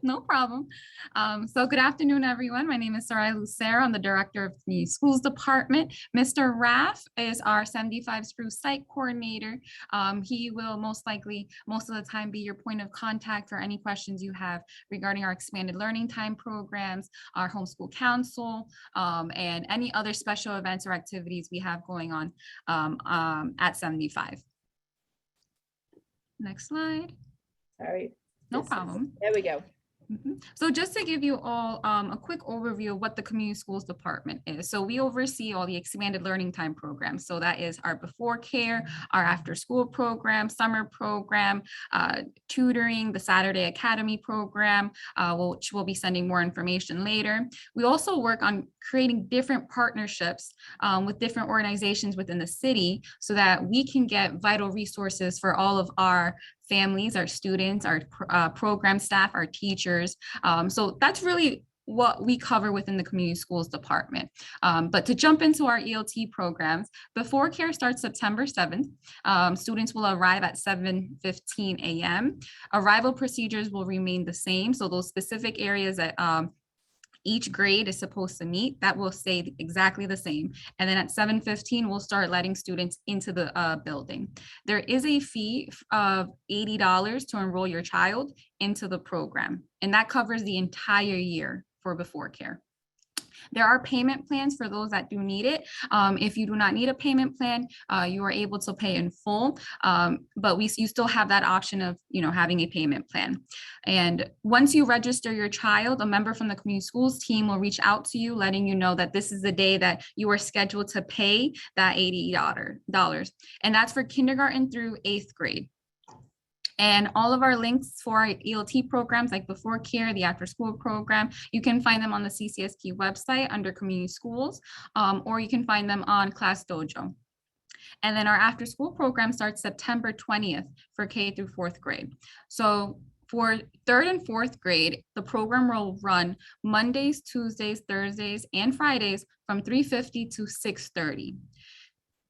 No problem. So good afternoon, everyone. My name is Sarai Lucero. I'm the director of the schools department. Mr. Raff is our 75 Spruce site coordinator. He will most likely, most of the time, be your point of contact for any questions you have regarding our expanded learning time programs, our homeschool council, and any other special events or activities we have going on at 75. Next slide. Sorry. No problem. There we go. So just to give you all a quick overview of what the community schools department is. So we oversee all the expanded learning time programs. So that is our before care, our after school program, summer program, tutoring, the Saturday Academy program, which we'll be sending more information later. We also work on creating different partnerships with different organizations within the city so that we can get vital resources for all of our families, our students, our program staff, our teachers. So that's really what we cover within the community schools department. But to jump into our ELT programs, before care starts September 7th. Students will arrive at 7:15 a.m. Arrival procedures will remain the same. So those specific areas that each grade is supposed to meet, that will stay exactly the same. And then at 7:15, we'll start letting students into the building. There is a fee of $80 to enroll your child into the program, and that covers the entire year for before care. There are payment plans for those that do need it. If you do not need a payment plan, you are able to pay in full, but you still have that option of having a payment plan. And once you register your child, a member from the community schools team will reach out to you, letting you know that this is the day that you are scheduled to pay that $80. And that's for kindergarten through 8th grade. And all of our links for our ELT programs like before care, the after school program, you can find them on the CCSP website under community schools, or you can find them on Class Dojo. And then our after school program starts September 20th for K through 4th grade. So for 3rd and 4th grade, the program will run Mondays, Tuesdays, Thursdays, and Fridays from 3:50 to 6:30.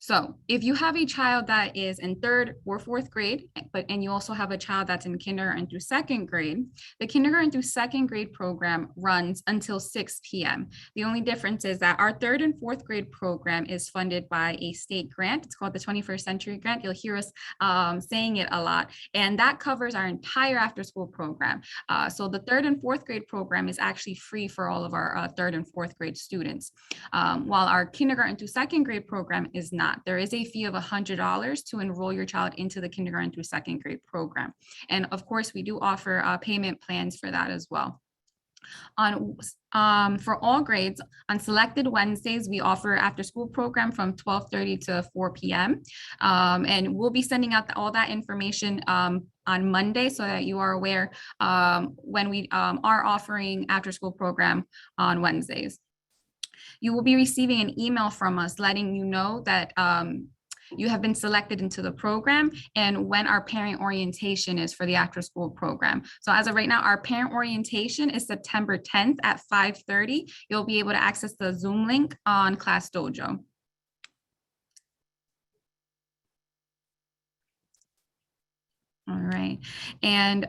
So if you have a child that is in 3rd or 4th grade, and you also have a child that's in kindergarten through 2nd grade, the kindergarten through 2nd grade program runs until 6 p.m. The only difference is that our 3rd and 4th grade program is funded by a state grant. It's called the 21st Century Grant. You'll hear us saying it a lot, and that covers our entire after school program. So the 3rd and 4th grade program is actually free for all of our 3rd and 4th grade students, while our kindergarten through 2nd grade program is not. There is a fee of $100 to enroll your child into the kindergarten through 2nd grade program. And of course, we do offer payment plans for that as well. For all grades, on selected Wednesdays, we offer after school program from 12:30 to 4 p.m. And we'll be sending out all that information on Monday so that you are aware when we are offering after school program on Wednesdays. You will be receiving an email from us letting you know that you have been selected into the program and when our parent orientation is for the after school program. So as of right now, our parent orientation is September 10th at 5:30. You'll be able to access the Zoom link on Class Dojo. All right. And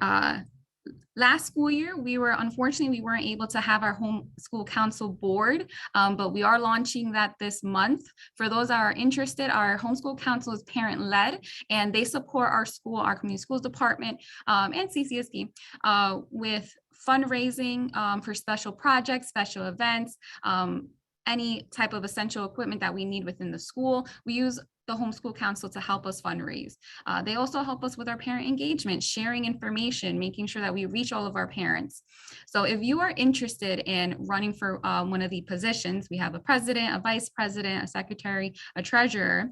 last school year, unfortunately, we weren't able to have our homeschool council board, but we are launching that this month. For those that are interested, our homeschool council is parent-led, and they support our school, our community schools department, and CCSD with fundraising for special projects, special events, any type of essential equipment that we need within the school. We use the homeschool council to help us fundraise. They also help us with our parent engagement, sharing information, making sure that we reach all of our parents. So if you are interested in running for one of the positions, we have a president, a vice president, a secretary, a treasurer.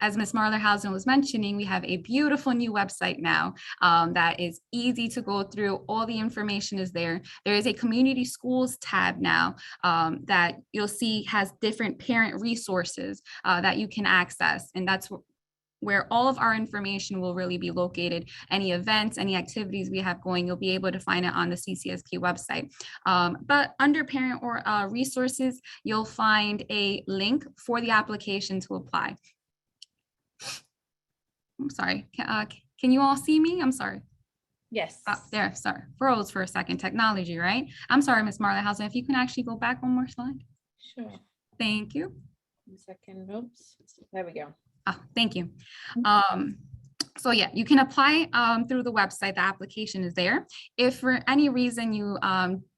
As Ms. Marlerhausen was mentioning, we have a beautiful new website now that is easy to go through. All the information is there. There is a community schools tab now that you'll see has different parent resources that you can access. And that's where all of our information will really be located. Any events, any activities we have going, you'll be able to find it on the CCSP website. But under parent or resources, you'll find a link for the application to apply. I'm sorry, can you all see me? I'm sorry. Yes. There, sorry, froze for a second, technology, right? I'm sorry, Ms. Marlerhausen, if you can actually go back one more slide. Sure. Thank you. 1 second, oops, there we go. Thank you. So yeah, you can apply through the website, the application is there. If for any reason you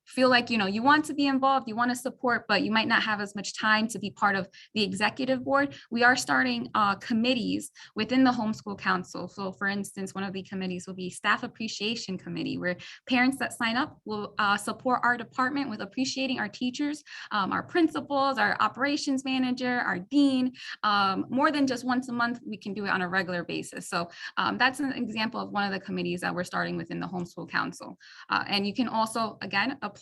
feel like, you want to be involved, you want to support, but you might not have as much time to be part of the executive board, we are starting committees within the homeschool council. So for instance, one of the committees will be staff appreciation committee, where parents that sign up will support our department with appreciating our teachers, our principals, our operations manager, our dean, more than just once a month. We can do it on a regular basis. So that's an example of one of the committees that we're starting within the homeschool council. And you can also, again, apply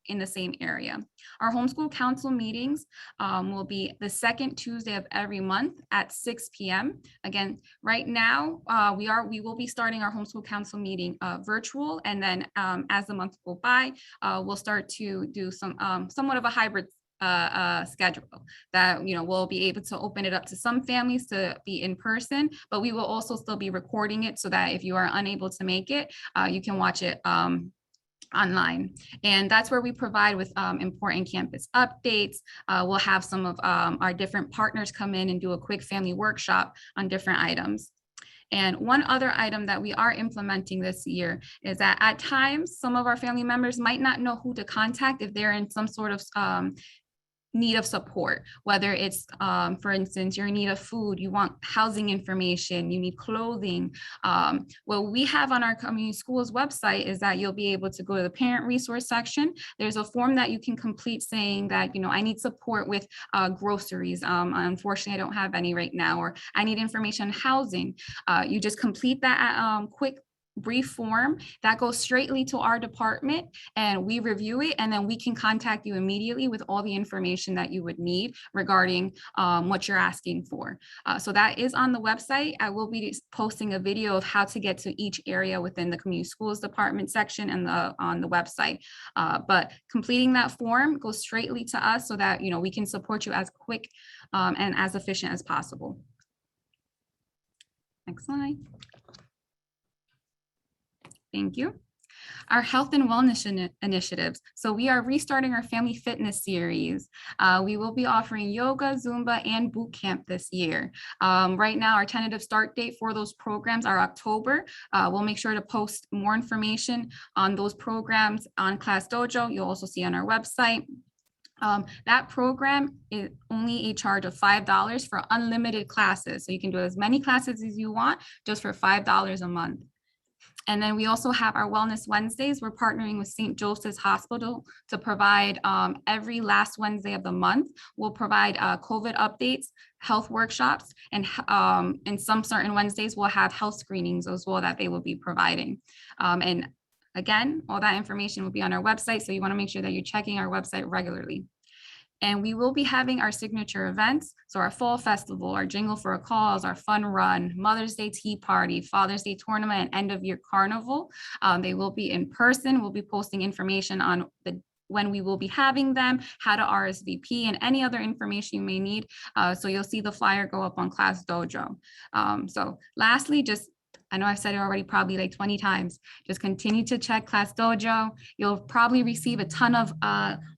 in the same area. Our homeschool council meetings will be the second Tuesday of every month at 6 p.m. Again, right now, we will be starting our homeschool council meeting virtual, and then as the months go by, we'll start to do somewhat of a hybrid schedule that we'll be able to open it up to some families to be in person, but we will also still be recording it so that if you are unable to make it, you can watch it online. And that's where we provide with important campus updates. We'll have some of our different partners come in and do a quick family workshop on different items. And one other item that we are implementing this year is that at times, some of our family members might not know who to contact if they're in some sort of need of support, whether it's, for instance, you're in need of food, you want housing information, you need clothing. What we have on our community schools website is that you'll be able to go to the parent resource section. There's a form that you can complete saying that, I need support with groceries. Unfortunately, I don't have any right now, or I need information on housing. You just complete that quick brief form that goes straightly to our department, and we review it, and then we can contact you immediately with all the information that you would need regarding what you're asking for. So that is on the website. I will be posting a video of how to get to each area within the community schools department section and on the website. But completing that form goes straightly to us so that we can support you as quick and as efficient as possible. Next slide. Thank you. Our health and wellness initiatives. So we are restarting our family fitness series. We will be offering yoga, Zumba, and boot camp this year. Right now, our tentative start date for those programs are October. We'll make sure to post more information on those programs on Class Dojo. You'll also see on our website. That program is only a charge of $5 for unlimited classes. So you can do as many classes as you want just for $5 a month. And then we also have our Wellness Wednesdays. We're partnering with St. Joseph's Hospital to provide every last Wednesday of the month. We'll provide COVID updates, health workshops, and some certain Wednesdays we'll have health screenings as well that they will be providing. And again, all that information will be on our website. So you want to make sure that you're checking our website regularly. And we will be having our signature events. So our fall festival, our Jingle for a Cause, our fun run, Mother's Day tea party, Father's Day tournament, and end of year carnival. They will be in person. We'll be posting information on when we will be having them, how to RSVP, and any other information you may need. So you'll see the flyer go up on Class Dojo. So lastly, just I know I've said it already probably like 20 times. Just continue to check Class Dojo. You'll probably receive a ton of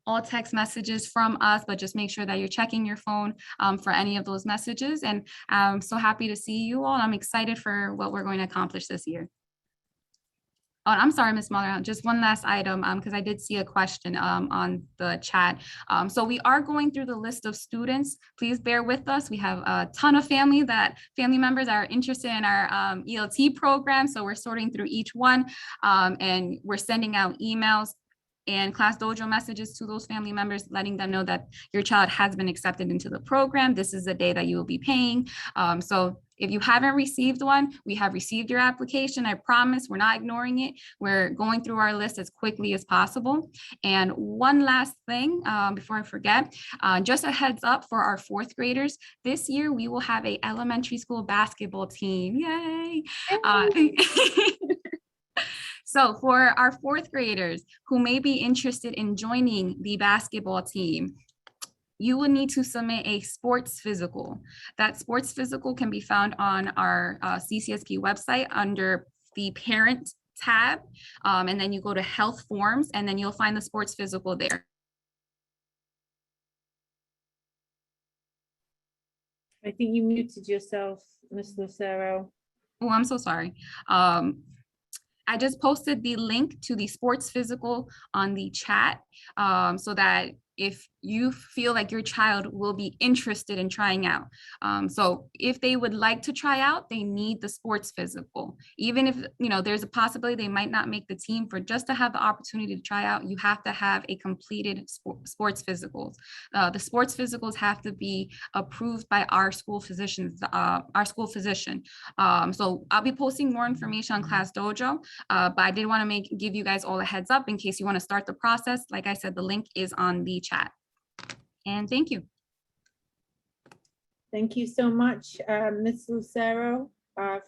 all text messages from us, but just make sure that you're checking your phone for any of those messages. And I'm so happy to see you all. I'm excited for what we're going to accomplish this year. Oh, I'm sorry, Ms. Muller, just one last item, because I did see a question on the chat. So we are going through the list of students. Please bear with us. We have a ton of family members that are interested in our ELT program. So we're sorting through each one, and we're sending out emails and Class Dojo messages to those family members, letting them know that your child has been accepted into the program. This is the day that you will be paying. So if you haven't received one, we have received your application. I promise we're not ignoring it. We're going through our list as quickly as possible. And one last thing before I forget, just a heads up for our 4th graders. This year, we will have a elementary school basketball team. Yay! So for our 4th graders who may be interested in joining the basketball team, you will need to submit a sports physical. That sports physical can be found on our CCSP website under the parent tab. And then you go to health forms, and then you'll find the sports physical there. I think you muted yourself, Ms. Lucero. Oh, I'm so sorry. I just posted the link to the sports physical on the chat so that if you feel like your child will be interested in trying out. So if they would like to try out, they need the sports physical. Even if there's a possibility they might not make the team, for just to have the opportunity to try out, you have to have a completed sports physicals. The sports physicals have to be approved by our school physicians, so I'll be posting more information on Class Dojo, but I did want to give you guys all a heads up in case you want to start the process. Like I said, the link is on the chat. And thank you. Thank you so much, Ms. Lucero,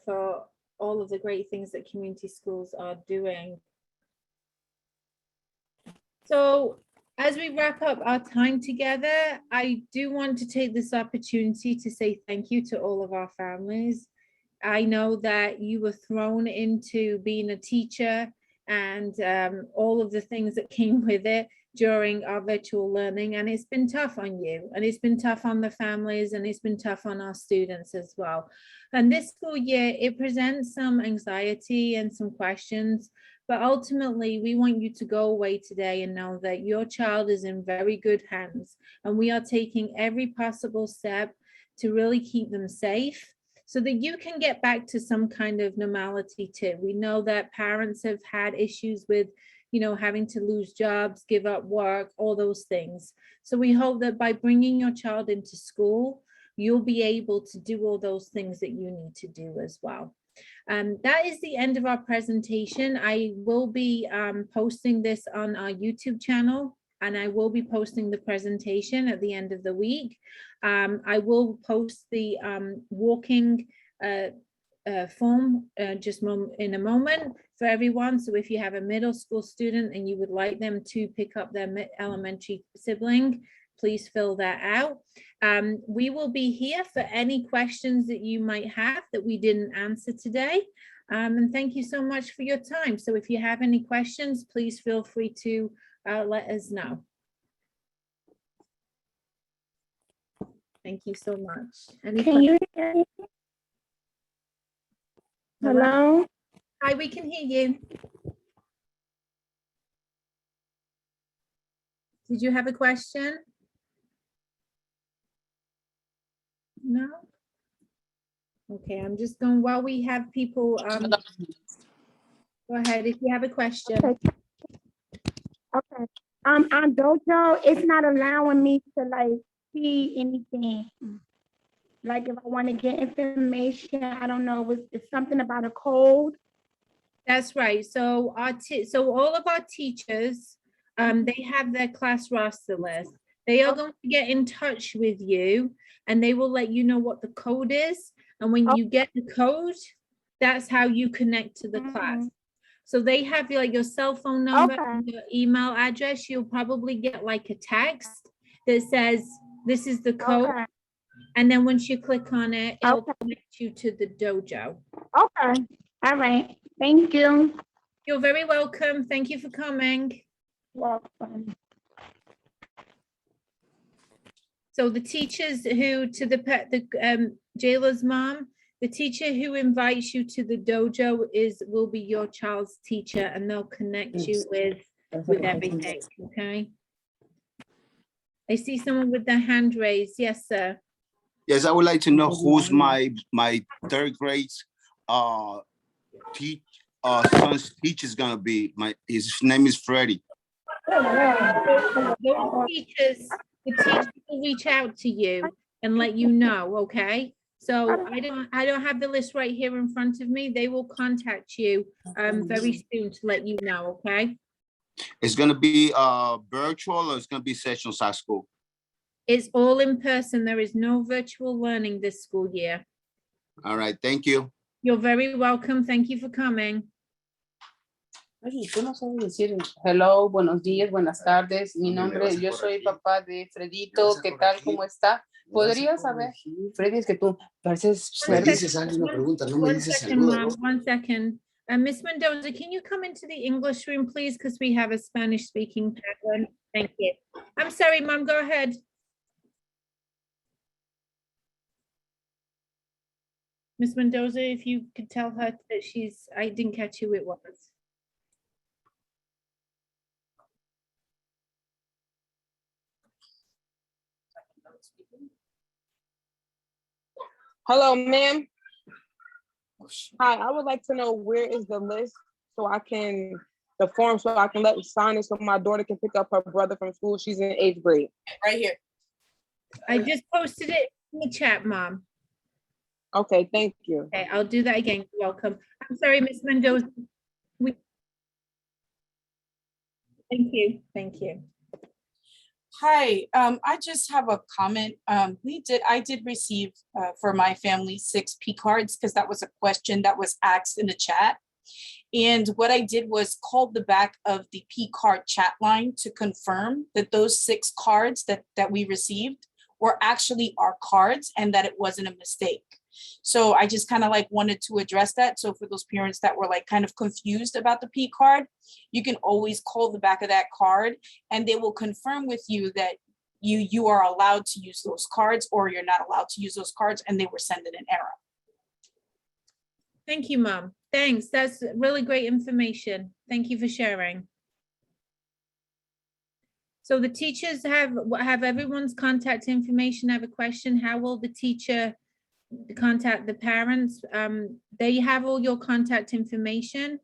for all of the great things that community schools are doing. So as we wrap up our time together, I do want to take this opportunity to say thank you to all of our families. I know that you were thrown into being a teacher and all of the things that came with it during our virtual learning, and it's been tough on you, and it's been tough on the families, and it's been tough on our students as well. And this school year, it presents some anxiety and some questions, but ultimately we want you to go away today and know that your child is in very good hands, and we are taking every possible step to really keep them safe so that you can get back to some kind of normality too. We know that parents have had issues with having to lose jobs, give up work, all those things. So we hope that by bringing your child into school, you'll be able to do all those things that you need to do as well. That is the end of our presentation. I will be posting this on our YouTube channel, and I will be posting the presentation at the end of the week. I will post the walking form just in a moment for everyone. So if you have a middle school student and you would like them to pick up their elementary sibling, please fill that out. We will be here for any questions that you might have that we didn't answer today. And thank you so much for your time. So if you have any questions, please feel free to let us know. Thank you so much. Can you hear me? Hello? Hi, we can hear you. Did you have a question? No? Okay, I'm just going, while we have people, go ahead if you have a question. Okay. On Dojo, it's not allowing me to see anything. Like if I want to get information, I don't know, it's something about a code. That's right. So all of our teachers, they have their class roster list. They are going to get in touch with you, and they will let you know what the code is. And when you get the code, that's how you connect to the class. So they have your cell phone number, and your email address. You'll probably get a text that says, this is the code. And then once you click on it, it'll connect you to the dojo. Okay. All right, thank you. You're very welcome. Thank you for coming. Welcome. So the teachers who to the jailer's mom, the teacher who invites you to the dojo will be your child's teacher, and they'll connect you with everything. Okay. I see someone with their hand raised. Yes, sir. Yes, I would like to know who's my third grade son's teacher is gonna be. His name is Freddie. Those teachers, the teacher will reach out to you and let you know, okay? So I don't have the list right here in front of me. They will contact you very soon to let you know, okay? It's gonna be virtual or it's gonna be sessions at school? It's all in person. There is no virtual learning this school year. All right, thank you. You're very welcome. Thank you for coming. Hello, buenos días, buenas tardes. Mi nombre, yo soy papá de Fredito. ¿Qué tal? ¿Cómo está? ¿Podría saber? Freddy, es que tú pareces ser... One second. Miss Mendoza, can you come into the English room, please? Because we have a Spanish speaking pattern. Thank you. I'm sorry, Mom, go ahead. Miss Mendoza, if you could tell her that I didn't catch who it was. Hello, ma'am. Hi, I would like to know where is the list the form so I can sign it so my daughter can pick up her brother from school. She's in 8th grade. Right here. I just posted it in the chat, Mom. Okay, thank you. Okay, I'll do that again. You're welcome. I'm sorry, Miss Mendoza. Thank you. Thank you. Hi, I just have a comment. I did receive for my family 6 P cards because that was a question that was asked in the chat. And what I did was called the back of the P card chat line to confirm that those 6 cards that we received were actually our cards and that it wasn't a mistake. So I just kind of wanted to address that. So for those parents that were kind of confused about the P card, you can always call the back of that card and they will confirm with you that you are allowed to use those cards or you're not allowed to use those cards and they were sent in an error. Thank you, Mom. Thanks. That's really great information. Thank you for sharing. So the teachers have everyone's contact information. I have a question. How will the teacher contact the parents? They have all your contact information.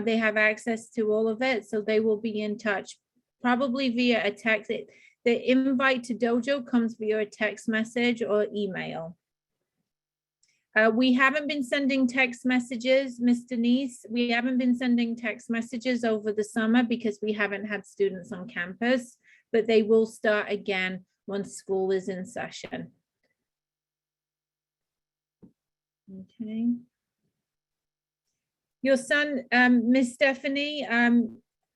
They have access to all of it. So they will be in touch, probably via a text. The invite to Dojo comes via a text message or email. We haven't been sending text messages, Miss Denise. We haven't been sending text messages over the summer because we haven't had students on campus, but they will start again once school is in session. Okay. Your son, Miss Stephanie,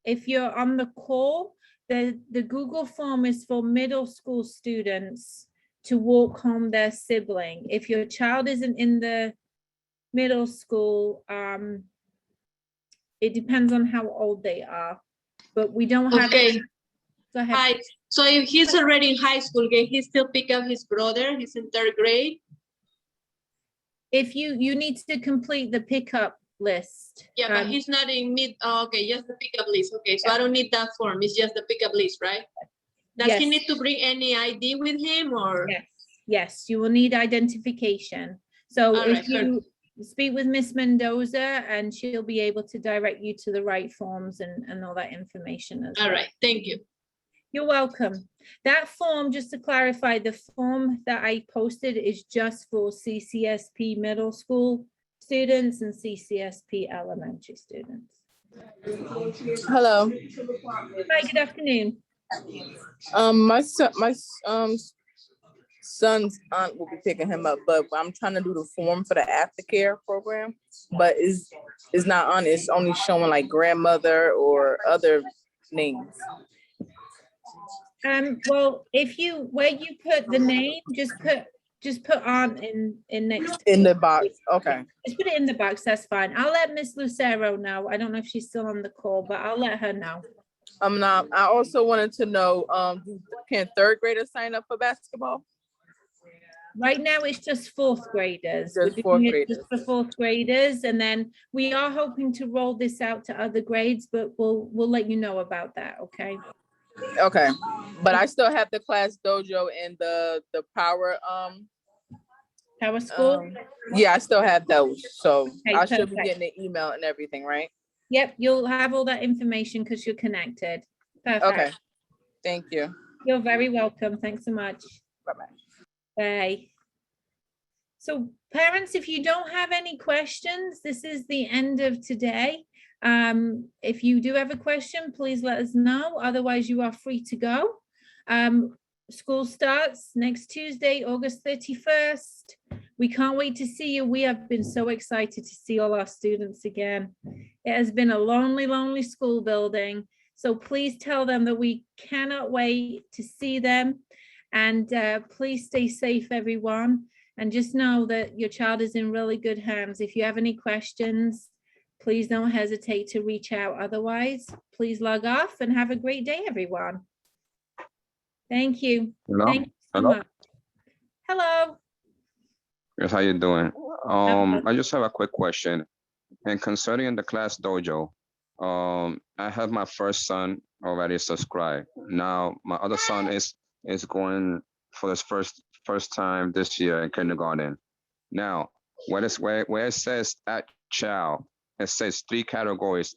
if you're on the call, the Google form is for middle school students to walk home their sibling. If your child isn't in the middle school, it depends on how old they are, but we don't have. Okay. Go ahead. Hi. So if he's already in high school, can he still pick up his brother? He's in 3rd grade. If you need to complete the pickup list. Yeah, but he's not in mid. Oh, okay, just the pickup list. Okay, so I don't need that form. It's just the pickup list, right? Does he need to bring any ID with him or? Yes, you will need identification. So if you speak with Miss Mendoza and she'll be able to direct you to the right forms and all that information as well. All right, thank you. You're welcome. That form, just to clarify, the form that I posted is just for CCSP middle school students and CCSP elementary students. Hello. Hi, good afternoon. My son's aunt will be picking him up, but I'm trying to do the form for the aftercare program, but it's not on it. It's only showing grandmother or other names. Well, where you put the name, just put just put on in next. In the box, okay. Just put it in the box, that's fine. I'll let Miss Lucero know. I don't know if she's still on the call, but I'll let her know. I'm not, I also wanted to know, can third graders sign up for basketball? Right now, it's just fourth graders. Just We're fourth doing it graders. just for fourth graders, and then we are hoping to roll this out to other grades, but we'll let you know about that, okay? Okay, but I still have the class dojo and the power, Power school? yeah, I still have those, so Okay, I should be perfect. getting an email and everything, right? Yep, you'll have all that information because you're connected. Perfect. Okay, thank you. You're very welcome. Thanks so much. Bye-bye. Bye. So parents, if you don't have any questions, this is the end of today. If you do have a question, please let us know. Otherwise, you are free to go. School starts next Tuesday, August 31st. We can't wait to see you. We have been so excited to see all our students again. It has been a lonely, lonely school building. So please tell them that we cannot wait to see them. And please stay safe, everyone. And just know that your child is in really good hands. If you have any questions, please don't hesitate to reach out. Otherwise, please log off and have a great day, everyone. Thank you. Hello? Thank you so Hello? much. Hello. Yes, how you doing? I just have a quick question. And concerning the class dojo, I have my first son already subscribed. Now my other son is going for his first time this year in kindergarten. Now, where it says at child, it says 3 categories.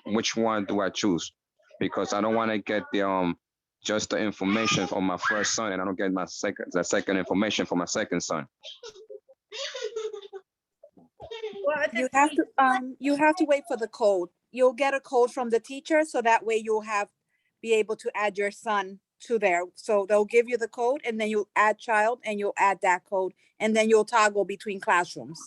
Which one do I choose? Because I don't want to get the just the information for my first son, and I don't get the second information for my second son. You have to wait for the code. You'll get a code from the teacher, so that way you'll be able to add your son to there. So they'll give you the code, and then you'll add child, and you'll add that code, and then you'll toggle between classrooms.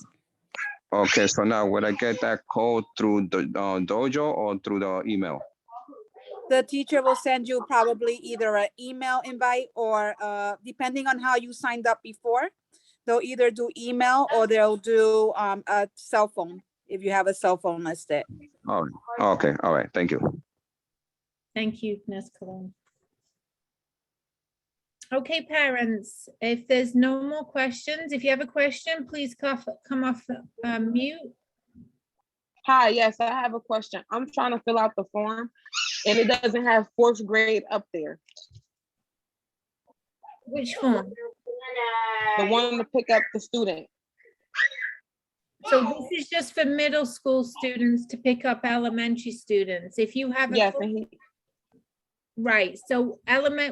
Okay, so now would I get that code through the dojo or through the email? The teacher will send you probably either an email invite or depending on how you signed up before, they'll either do email or they'll do a cell phone if you have a cell phone listed. Oh, okay, all right, thank you. Thank you, Ms. Cologne. Okay, parents, if there's no more questions, if you have a question, please come off mute. Hi, yes, I have a question. I'm trying to fill out the form and it doesn't have fourth grade up there. Which form? The one to pick up the student. So this is just for middle school students to pick up elementary students. If you have a Yes, right, so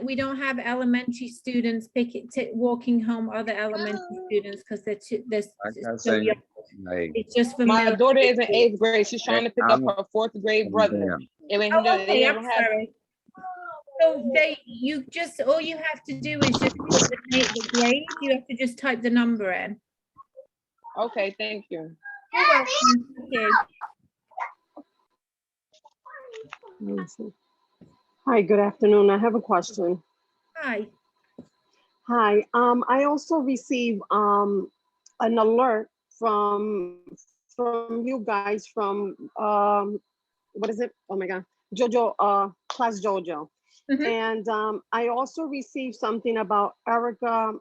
we don't have elementary students walking home other elementary students because they're so young. It's just for my middle daughter is in school. 8th grade. She's trying to pick up her 4th grade brother. Oh, okay, I'm sorry. So all you have to do is just put the grade. You have to just type the number in. Okay, thank you. You're welcome. Thank you. Hi, good afternoon. I have a question. Hi. Hi, I also received an alert from you guys from what is it? Oh my God, Jojo, Class Jojo. And I also received something about Erica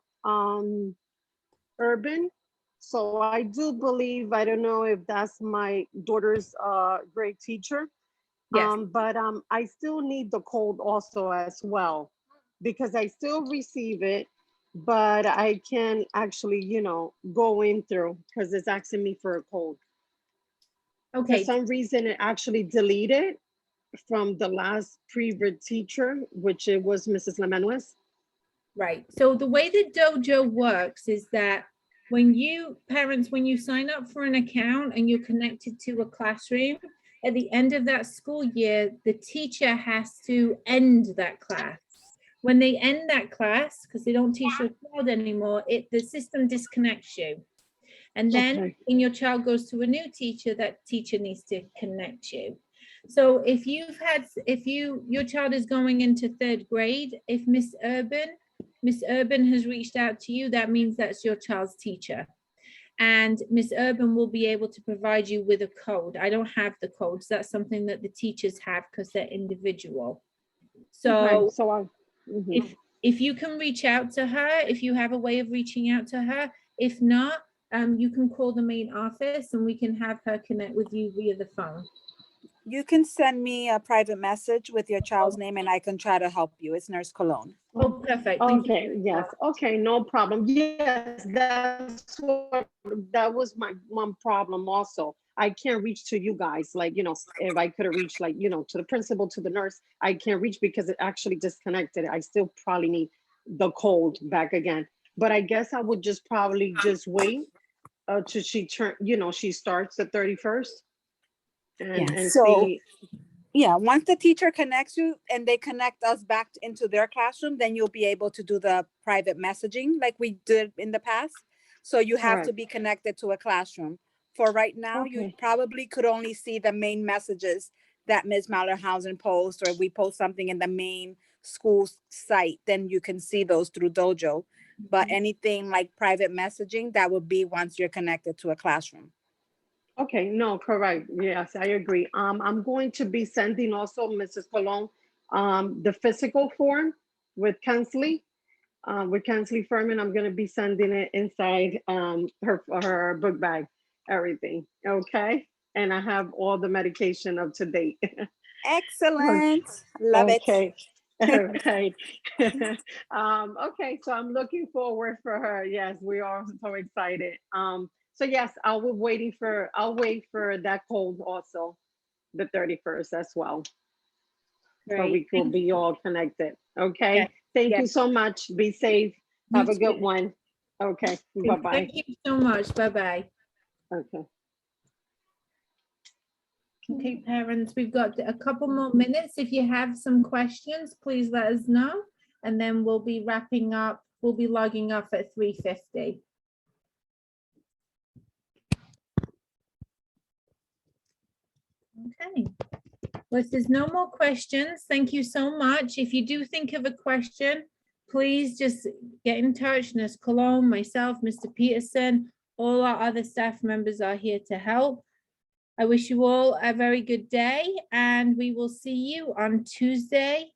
Urban. So I do believe, I don't know if that's my daughter's grade teacher. Yes. But I still need the code also as well, because I still receive it, but I can actually, go in through because it's asking me for a code. Okay. For some reason, it actually deleted from the last pre-read teacher, which it was Mrs. Lemenuez. Right. So the way the dojo works is that when you sign up for an account and you're connected to a classroom, at the end of that school year, the teacher has to end that class. When they end that class, because they don't teach your child anymore, the system disconnects you. And then when your child goes to a new teacher, that teacher needs to connect you. So if your child is going into 3rd grade, if Miss Urban Miss Urban has reached out to you, that means that's your child's teacher. And Miss Urban will be able to provide you with a code. I don't have the codes. That's something that the teachers have because they're individual. So, if you can reach out to her, if you have a way of reaching out to her, if not, you can call the main office and we can have her connect with you via the phone. You can send me a private message with your child's name and I can try to help you. It's Nurse Cologne. Oh, perfect. Okay, yes, okay, no problem. Yes, that was my one problem also. I can't reach to you guys, like, you know, if I could have reached, like, you know, to the principal, to the nurse, I can't reach because it actually disconnected. I still probably need the code back again. But I guess I would just probably just wait till she she starts the 31st. And so see. yeah, once the teacher connects you and they connect us back into their classroom, then you'll be able to do the private messaging like we did in the past. So you have to be connected to a classroom. For right now, you probably could only see the main messages that Ms. Mallerhausen posts, or if we post something in the main school site, then you can see those through Dojo. But anything like private messaging, that would be once you're connected to a classroom. Okay, no, correct. Yes, I agree. I'm going to be sending also Mrs. Cologne the physical form with Kensley Furman. I'm going to be sending it inside her book bag, everything. Okay, and I have all the medication up to date. Excellent. Love it. Okay. All right. Okay, so I'm looking forward for her. Yes, we are so excited. So yes, I'll wait for that code also, the 31st as well. So we will be all connected. Okay. Thank you so much. Be safe. Have a good one. Okay. Bye-bye. Thank you so much. Bye-bye. Okay. Okay, parents, we've got a couple more minutes. If you have some questions, please let us know. And then we'll be wrapping up. We'll be logging off at 3:50. Okay. Well, if there's no more questions, thank you so much. If you do think of a question, please just get in touch. Nurse Cologne, myself, Mr. Peterson, all our other staff members are here to help. I wish you all a very good day, and we will see you on Tuesday